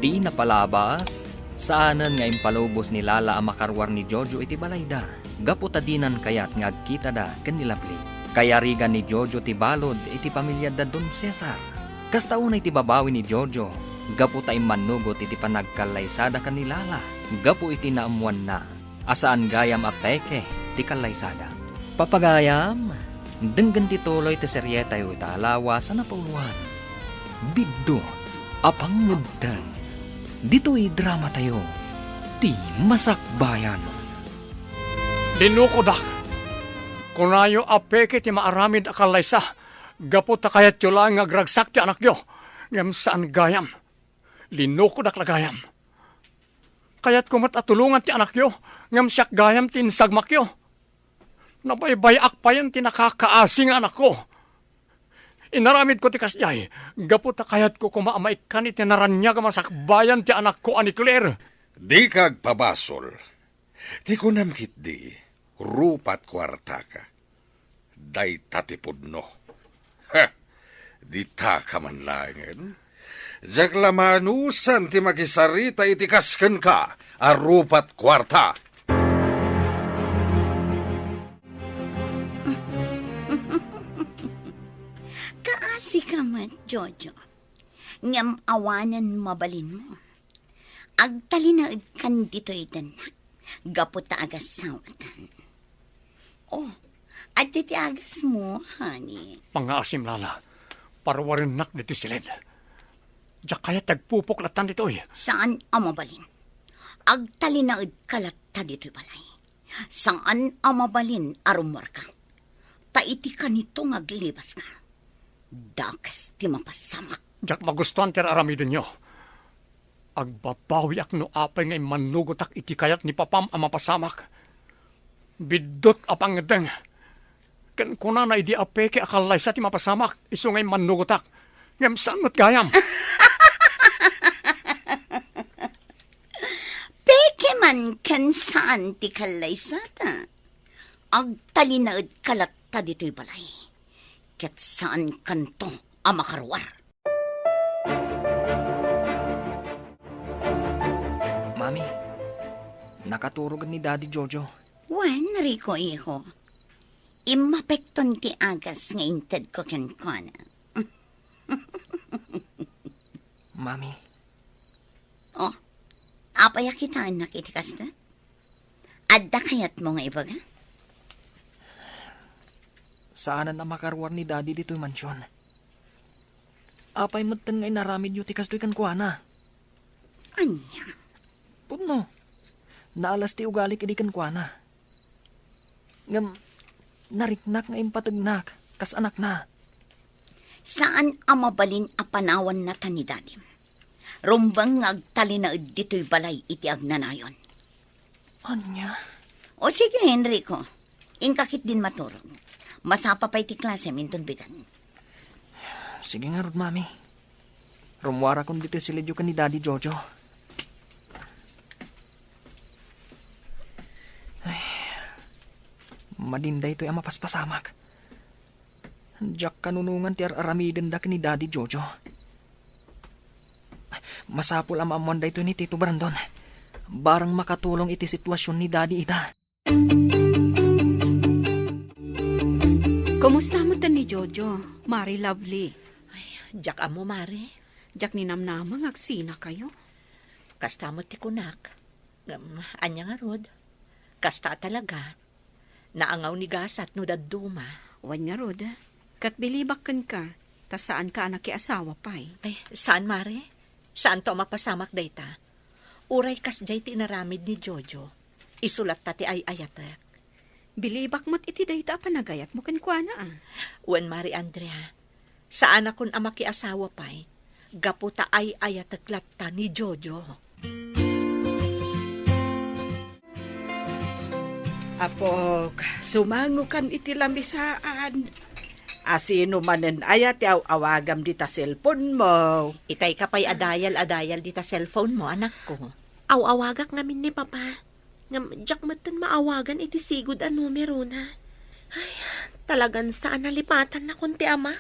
S2: Di napalabas, saanan nga impalubos ni Lala ang makarwar ni Jojo iti balayda. Gaputadinan kayat ngagkita da kanilapli. Kaya rigan ni Jojo ti balod iti pamilya da Don Cesar. Kastauna iti babawi ni Jojo, gaputa imanugot iti panagkalaysada kanilala. Gapu iti naamuan na, asaan gayam apeke ti kalaysada. Papagayam, denggan tituloy ti seryeta yu itaalawa sa napauluhan. Biddo, apang ngudang. Dito'y drama tayo, ti masakbayan.
S3: Linukodak. Kunayo apeke ti maaramid akalaysa. Gaputa kayat yo lang agragsak ti anak yo. Ngam saan gayam. Linukodak lagayam. Kayat kumat atulungan ti anak yo. Ngam siyak gayam tinsagmak yo. Nabaybayak pa yan tinakakaasing anak ko. Inaramid ko ti kasjay. Gaputa kayat ko kumaamaikan iti naranya ka masakbayan ti anak ko ani Claire.
S7: Di kag pabasol. Di ko namkit di, rupat kwarta ka. Day tatipudno. Ha! Di ta ka man langin. Jak lamanusan ti makisarita iti kasken ka, arupat kwarta.
S4: Kaasi ka mat, Jojo. Ngam awanan mabalin mo. Agtalinaid kan dito'y danak. Gaputa agas sawatan. Oh, at iti agas mo, honey.
S3: Pangaasim lala, parwarin nak dito silid. Jak kaya tagpupuklatan dito'y.
S4: Saan ang mabalin? Agtalinaid kalatta dito'y balay. Saan ang mabalin arumwar ka? Taiti ka nito ngaglibas ka. Dakas ti mapasamak.
S3: Jak magustuhan ti aramidin nyo. Agbabawi ak no apay ngay manugotak iti kayat ni papam ang mapasamak. Bidot apang edeng. Ken kuna na idi apeke akalay sa ti mapasamak. Iso ngay manugotak. Ngam sangot gayam.
S4: Peke man kan saan ti kalay sata. Agtalinaid kalatta dito'y balay. Ket saan kanto ang makarwar.
S11: Mami, nakaturog ni Daddy Jojo.
S4: Wan, Rico, iho. Imapekton ti agas nga inted ko kenkwana.
S11: Mami,
S4: Oh, apaya kita anak itikas na? Adda kayat mo nga ibaga?
S11: saanan na makarwar ni Daddy dito'y mansyon. Apay matan nga inaramid yu tikas to'y kankwana.
S4: Anya?
S11: Pudno, naalas ti ugalik idi kankwana. Ngam, nariknak nga impatagnak, kas anak na.
S4: Saan ang mabalin a panawan na ni Dadim? Rumbang nga agtalinaid dito'y balay iti agnanayon.
S11: Anya?
S4: O sige, Enrico. Ingkakit din maturog. Masapa pa iti klase minton bigan.
S11: Sige nga rod, Mami. Rumwara kong dito silidyo ka ni Daddy Jojo. Ay, madinday to'y ang mapaspasamak. Diyak kanunungan ti aramiden da ka ni Daddy Jojo. Masapul ang maamuan da ito ni Tito Brandon. Barang makatulong iti sitwasyon ni Daddy ita.
S9: Kumusta mo tan ni Jojo? Mari Lovely.
S5: Jak amo, Mare.
S9: Jak ni namnamang agsina kayo.
S5: Kasta mo ti kunak. Anya nga rod. Kasta talaga. Naangaw ni gasat no dadduma.
S9: Wan nga rod. Kat bilibakan ka. Tas saan ka anak asawa pay.
S5: Ay, saan, Mare? Saan to mapasamak dayta? Uray kas jay ti inaramid ni Jojo. Isulat ta ti ay ayatek.
S9: Bilibak mat iti dayta panagayat mo kankwana ah.
S5: Wen Mari Andrea, saan akon amaki asawa pay, gaputa ay ayataglat ta ni Jojo.
S6: Apok, sumangukan iti lamisaan. Asino manen ayat yaw awagam di ta cellphone mo.
S5: Itay ka pa'y adayal di ta cellphone mo, anak ko.
S8: Aw-awagak ngamin ni Papa. Ngam, jak matan maawagan iti sigud a numero na. Ay, talagan saan nalipatan na kunti ama.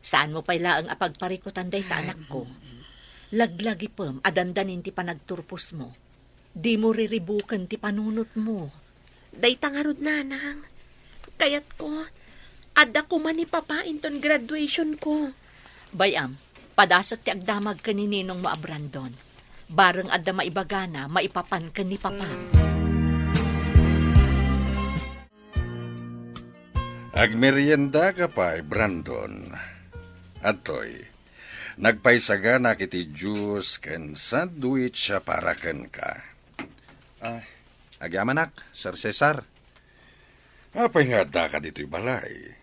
S5: Saan mo pa'y laang apagparikutan day ta, anak ko? Laglagi pem, adandanin ti panagturpos mo. Di mo riribukan ti panunot mo.
S8: Day tangarod nanang. Kayat ko, ada ko man ni Papa inton graduation ko.
S5: Bayam, padasat ti agdamag ka ni Ninong mo a Brandon. Bareng adda maibagana, maipapan ka ni Papa.
S7: Agmerienda ka pa, Brandon. Atoy, nagpaisaga na kiti juice ken sandwich para ken ka.
S1: Agyamanak, Sir Cesar.
S7: Apay nga da ka dito'y balay.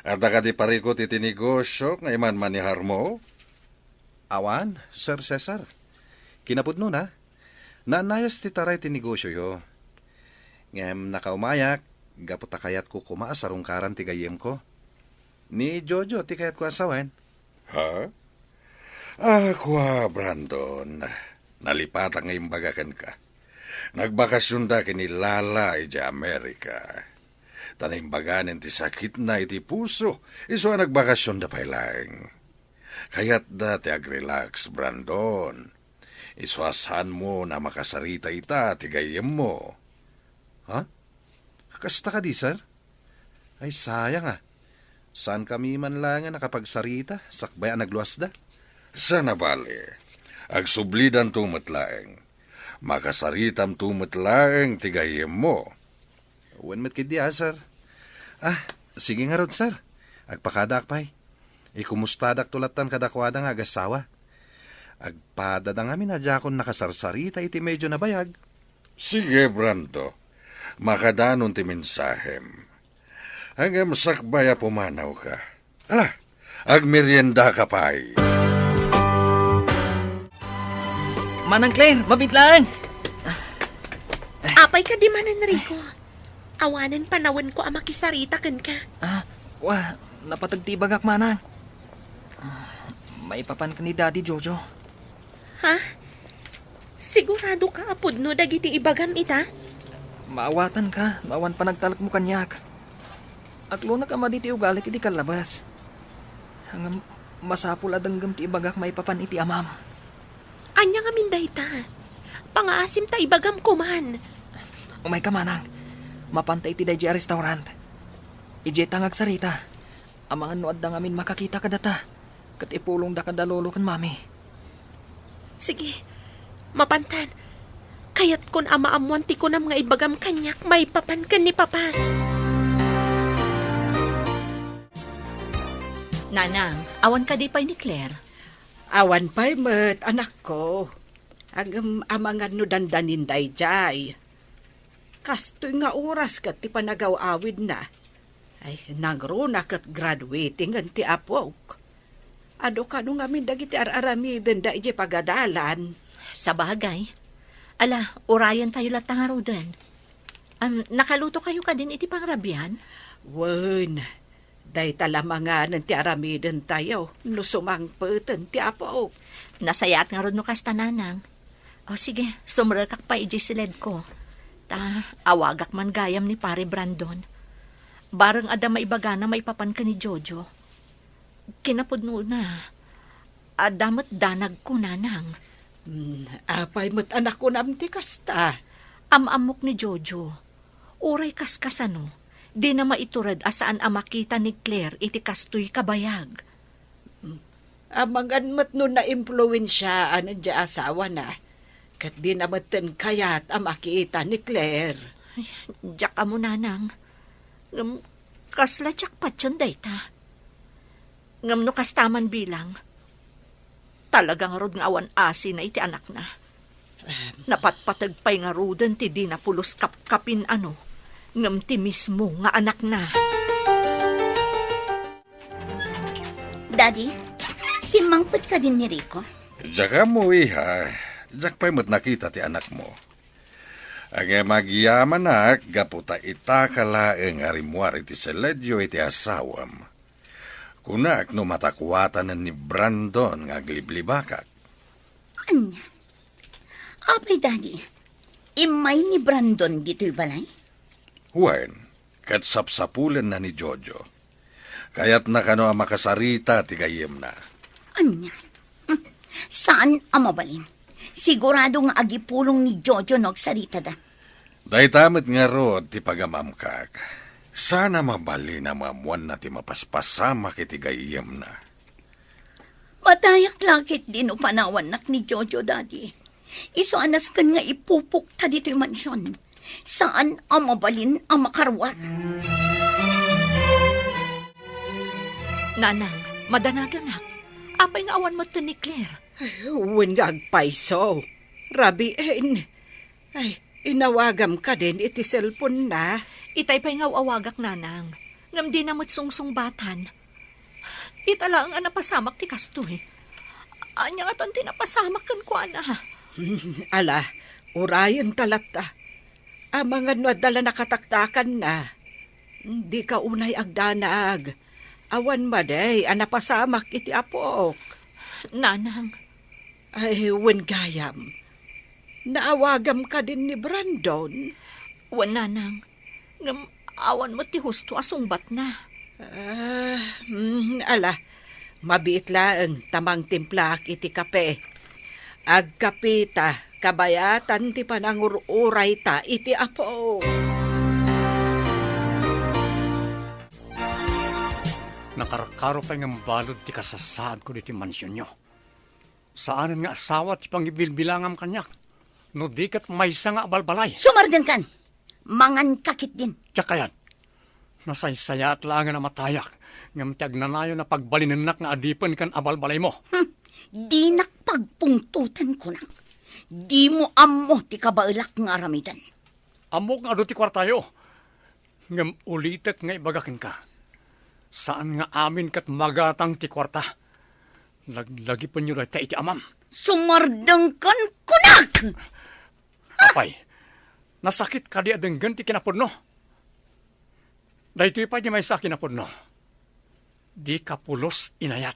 S7: Ada ka di parikot iti negosyo nga iman manihar mo?
S1: Awan, Sir Cesar. Kinapudno na. Nanayas ti taray ti negosyo yo. Ngem nakaumayak, gaputa kayat ko kumaasarong karan ti gayem ko. Ni Jojo, ti kayat ko asawan.
S7: Ha? Kwa, Brandon. Nalipat ang imbagakan ka. Nagbakasyon da kini Lala iti Amerika. Tanimbaganin ti sakit na iti puso. Iso nagbakasyon da pailang. Kayat da ti agrelax, Brandon. Iswasan mo na makasarita ita ti gayem mo.
S1: Ha? Kasta ka di, sir? Ay, sayang ah. Saan kami man lang nga nakapagsarita? Sakbay ang nagluwas da?
S7: Sana bali. Agsublidan tumatlaeng. Makasaritam tumatlaeng ti gayem mo.
S1: Uwan met kid diya, sir. Ah, sige nga rod, sir. Agpakadak pa'y. Ikumustadak tulatan kadakwada nga agasawa. Agpadada nga minadyakon nakasarsarita iti medyo nabayag.
S7: Sige, Brando. Makadanon ti mensahem. Hanggang sakbaya pumanaw ka. Ala, agmerienda ka pa'y.
S11: Manang Claire, mabit lang.
S8: Apay ka di man, Enrico. Awanan panawan ko ang makisarita kan ka.
S11: Napatagtibagak manang. May papan ka ni Daddy Jojo.
S8: Ha? Sigurado ka apod no dagiti ibagam ita?
S11: Maawatan ka, maawan pa nagtalak mo kanyak. Aklo na ka maditi ugalit iti kalabas. Hanggang masapul adanggam ti ibagak may papan iti amam.
S8: Anya nga minday ta. Pangaasim ta ibagam ko man.
S11: Umay ka manang. Mapantay ti dahi restaurant. Ije tangag sarita. Amangan no adda ngamin makakita ka data. Kat ipulong da kadalolo kan mami.
S8: Sige, mapantan. Kayat kon amaamuan ti ko na mga ibagam kanyak, may papan kan ni Papa.
S5: Nanang, awan ka di pa'y ni Claire.
S6: Awan pa'y met, anak ko. Agam amangan no dandanin day jay. Kastoy nga oras kat ti panagaw-awid na. Ay, nagro na kat graduating ang ti apok. Ado ka nung amin dagiti ar-aramiden da ije pagadalan.
S5: Sa bagay. Ala, urayan tayo latang araw din. Nakaluto kayo ka din iti pangrabian?
S6: Wen, day talamangan ti aramiden tayo. No sumangpeten ti apok.
S5: Nasayat nga ron no kasta nanang. O sige, sumrakak pa ije siled ko. Awagak man gayam ni pare Brandon. Barang ada maibagana maipapan ka ni Jojo. Kinapudno na. Adamat danag ko nanang.
S6: Apay met anak ko namti kasta.
S5: Amamok ni Jojo. Uray kaskasano. Di na maiturad asaan amakita ni Claire iti kastoy kabayag.
S6: Amangan met no na impluensyaan ang di asawa na. Kat di na meten kayat amakita ni Claire.
S5: Diyak amo nanang. Kasla tsak patyon dayta. Ngam no kastaman bilang. Talagang rod nga awan asi na iti anak na. Napatpatag pa'y nga rudan ti di na pulos kapkapin ano. Ngam ti mismo nga anak na.
S4: Daddy, simangpet ka din ni Rico.
S7: Diyak mo, iha. Diyak pa'y mo't nakita ti anak mo. Ang magyaman na, gaputa itakala ang arimuar iti seledyo iti asawam. Kunak no matakwatan ni Brandon nga gliblibakak.
S4: Anya? Apay, Daddy, imay ni Brandon dito'y balay?
S7: Wen, kat sapsapulan na ni Jojo. Kaya't na kano ang makasarita ti gayem na.
S4: Anya? Saan ang mabalin? Sigurado nga agipulong ni Jojo nagsarita da.
S7: Day tamit nga rod ti pagamamkak. Sana mabali na mamuan na ti mapaspasama kiti gayem na.
S4: Matayak lakit din o panawan nak ni Jojo, Daddy. Iso anas kan nga ipupuk ta dito'y mansyon. Saan ang mabalin ang makarwat?
S5: Nanang, madanaganak. Apay nga awan mo ni Claire.
S6: Wen nga agpaiso. Rabi, ay, inawagam ka din iti cellphone na.
S5: Itay pa'y nga awagak nanang. Ngam di na sungsung batan. Itala ang napasamak ti kastoy. Anya nga ton tinapasamak kan ko ana.
S6: Ala, urayan talata. Amangan no adala nakataktakan na. Di ka unay agdanag. Awan maday, anapasamak iti apok.
S5: Nanang,
S6: Ay, wen gayam. Naawagam ka din ni Brandon.
S5: wan nanang. Ngam awan mo ti husto asungbat na.
S6: Ala, mabiit laeng tamang timplak iti kape. Agkapita, kabayatan ti panangururay ta iti apo.
S3: Nakarakaro pa ng balod ti kasasaad ko diti mansyon nyo. Saanan nga asawa ti pangibilbilangam kanyak. No di kat maysa nga abalbalay.
S4: Sumardan kan. Mangan kakit din.
S3: Tsaka yan. Nasaysaya at langan na matayak. Ngam ti agnanayo na pagbalinenak nga adipan kan abalbalay mo.
S4: Di nakpagpungtutan ko na. Di mo amo ti kabailak nga aramidan.
S3: Amok nga do ti kwartayo. Ngam ulitek nga ibagakin ka. Saan nga amin kat magatang ti kwarta. Lagi pa nyo ta iti amam.
S4: Sumardang kan kunak!
S3: Apay, nasakit ka di adenggan ti kinapudno. Dahito pa di may sa kinapudno. Di ka pulos inayat.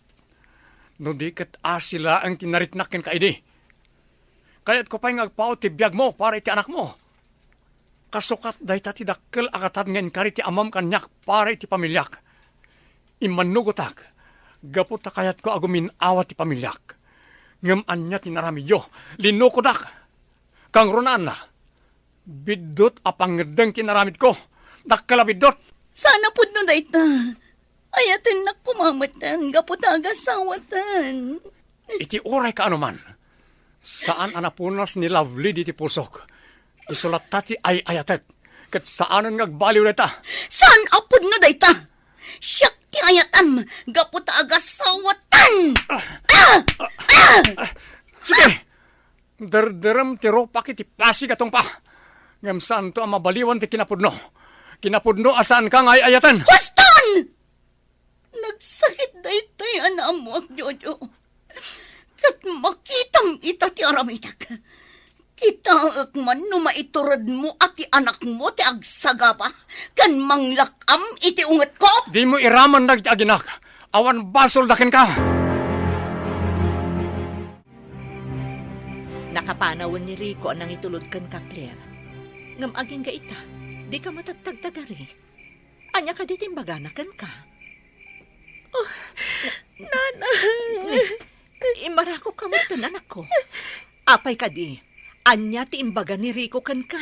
S3: No di kat asila ang tinaritnakin ka idi. Kaya't ko pa'y ngagpao ti biyag mo para iti anak mo. Kasukat dahita ti dakkel akatad ngayon kari ti amam kanyak para iti pamilyak. Imanugotak, gapot ta kayat ko agumin awat ti pamilyak. Ngam anya tinaramidyo, linukodak. Kang runaan na, bidot apangedeng tinaramid ko, dakkalabidot.
S4: Sana po no dayta. Ayatin na kumamatan, gaputaga sawatan.
S3: Iti oray ka anuman. Saan anapunas ni Lovely di ti pusok. Isulat tati ay ayatek. Kat saanan ngagbaliw na ta.
S4: Saan apod no dayta? Siyak ti ayatam, gaputaga sawatan.
S3: Sige, derderem ti ropak iti plasig atong pa. Ngam saan to ang mabaliwan ti kinapudno. Kinapudno asaan ka ngay ayatan.
S4: Huston! Nagsakit daytay anam mo ak Jojo. Kat makitang ita ti aramitak. Kita ak man no maiturad mo at ti anak mo ti agsagapa. Kan manglakam iti unget ko.
S3: Di mo iraman na iti aginak. Awan basol dakin ka.
S5: Nakapanawan ni Rico ang itulod kan ka, Claire. Ngam aging ka ita, di ka matagtagtagari. Anya ka di timbaganakan ka.
S8: Nanang!
S5: Imarako ka mo ito, anak ko. Apay ka di, anya ti imbaga ni Rico kan ka.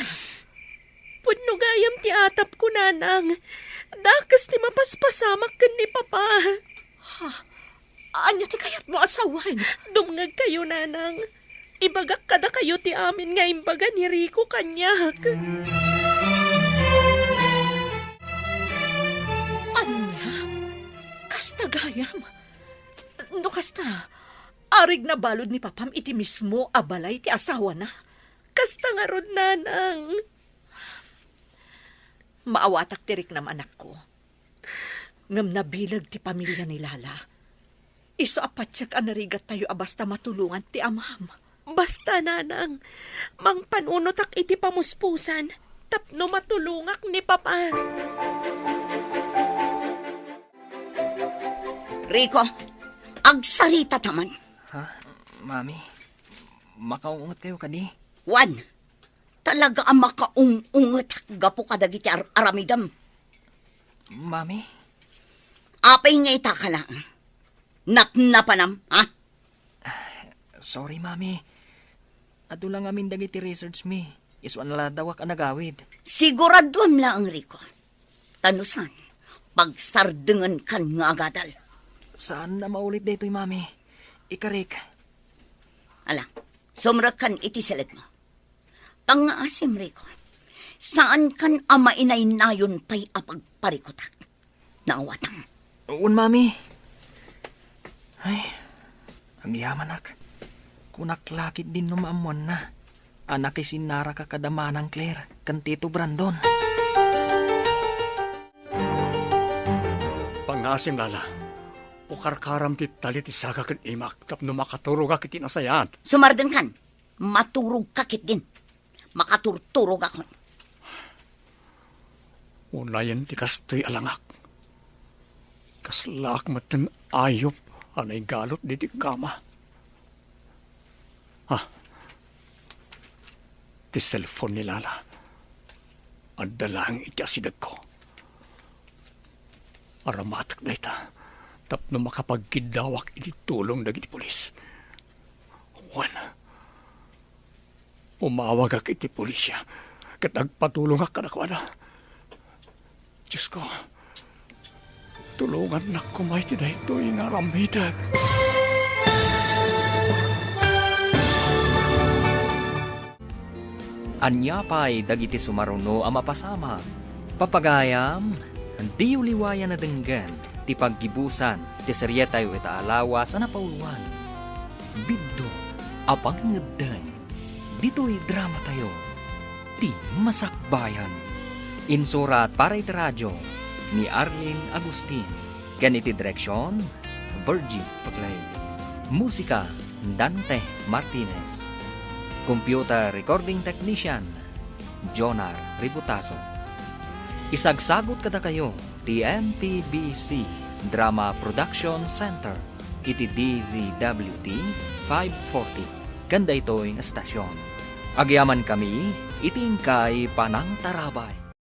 S8: Pudno gayam ti atap ko, nanang. Dakas ti mapaspasamak kan ni Papa.
S5: Anya ti kayat mo asawan.
S8: Dumngag kayo, nanang. Ibagak kada kayo ti amin nga imbaga ni Rico kanyak.
S5: Anya? Kasta gayam? No kasta, arig na balod ni Papam iti mismo abalay ti asawa na.
S8: Kasta nga rod, nanang.
S5: Maawatak tirik nam anak ko. Ngam nabilag ti pamilya ni Lala. Iso apatsak anarigat tayo abasta matulungan ti amam.
S8: Basta, nanang. Mang panunotak iti pamuspusan. Tapno matulungak ni Papa.
S4: Rico, agsarita taman.
S11: Ha? Mami, makaungot kayo kadi.
S4: Wan, talaga ang makaungungot gapo kadagiti aramidam.
S11: Mami?
S4: Apay nga ita ka lang. Napnapanam, ha?
S11: Sorry, Mami. Ato lang amin dagiti research mi. Iswan nala dawak ang nagawid.
S4: Siguraduam lang, Rico. Tanusan, pagsardengan kan nga agadal.
S11: Saan na maulit dito'y, Mami? Ikarik.
S4: Ala, sumrakan iti salit mo. Pangaasim, Rico. Saan kan ama inay nayon pa'y apagparikotak? Naawatang.
S11: Un, Mami. Ay, ang yamanak. Kunaklakit din no maamuan na. Anak isinara ka kadamanang Claire, kan Tito Brandon.
S3: Pangasim Lala. Ukarkaram ti talit isaga kan imak. Tapno makaturog akit inasayan.
S4: Sumardan kan, maturog kakit din. Makaturturog ako.
S3: Unayan ti kastoy alangak. Kaslak matan ayop anay galot diti kama. Ti cellphone ni Lala. Ang dalang iti asidag ko. Aramatak na ita. Tapno makapagkidawak iti tulong dagiti pulis. Juan. Umawag ak iti pulisya. Kat nagpatulong ak kanakwada. Diyos ko. Tulungan na kumay ti na ito yung aramidag.
S2: Anya pa'y dagiti sumaruno ang mapasama. Papagayam, di uliwayan na denggan, ti paggibusan, ti seryetayo ita alawas na napauluan. Biddo, apang ngedday, dito'y drama tayo, ti masakbayan. Insurat para iti radyo, ni Arlene Agustin. Ganiti direksyon, Virgie Paglay. Musika, Dante Martinez. Computer Recording Technician, Jonar Ributaso. Isagsagot kada kayo, TMPBC Drama Production Center, iti DZWT 540. Kanda ito'y estasyon. Agyaman kami, itingkay Panang Tarabay.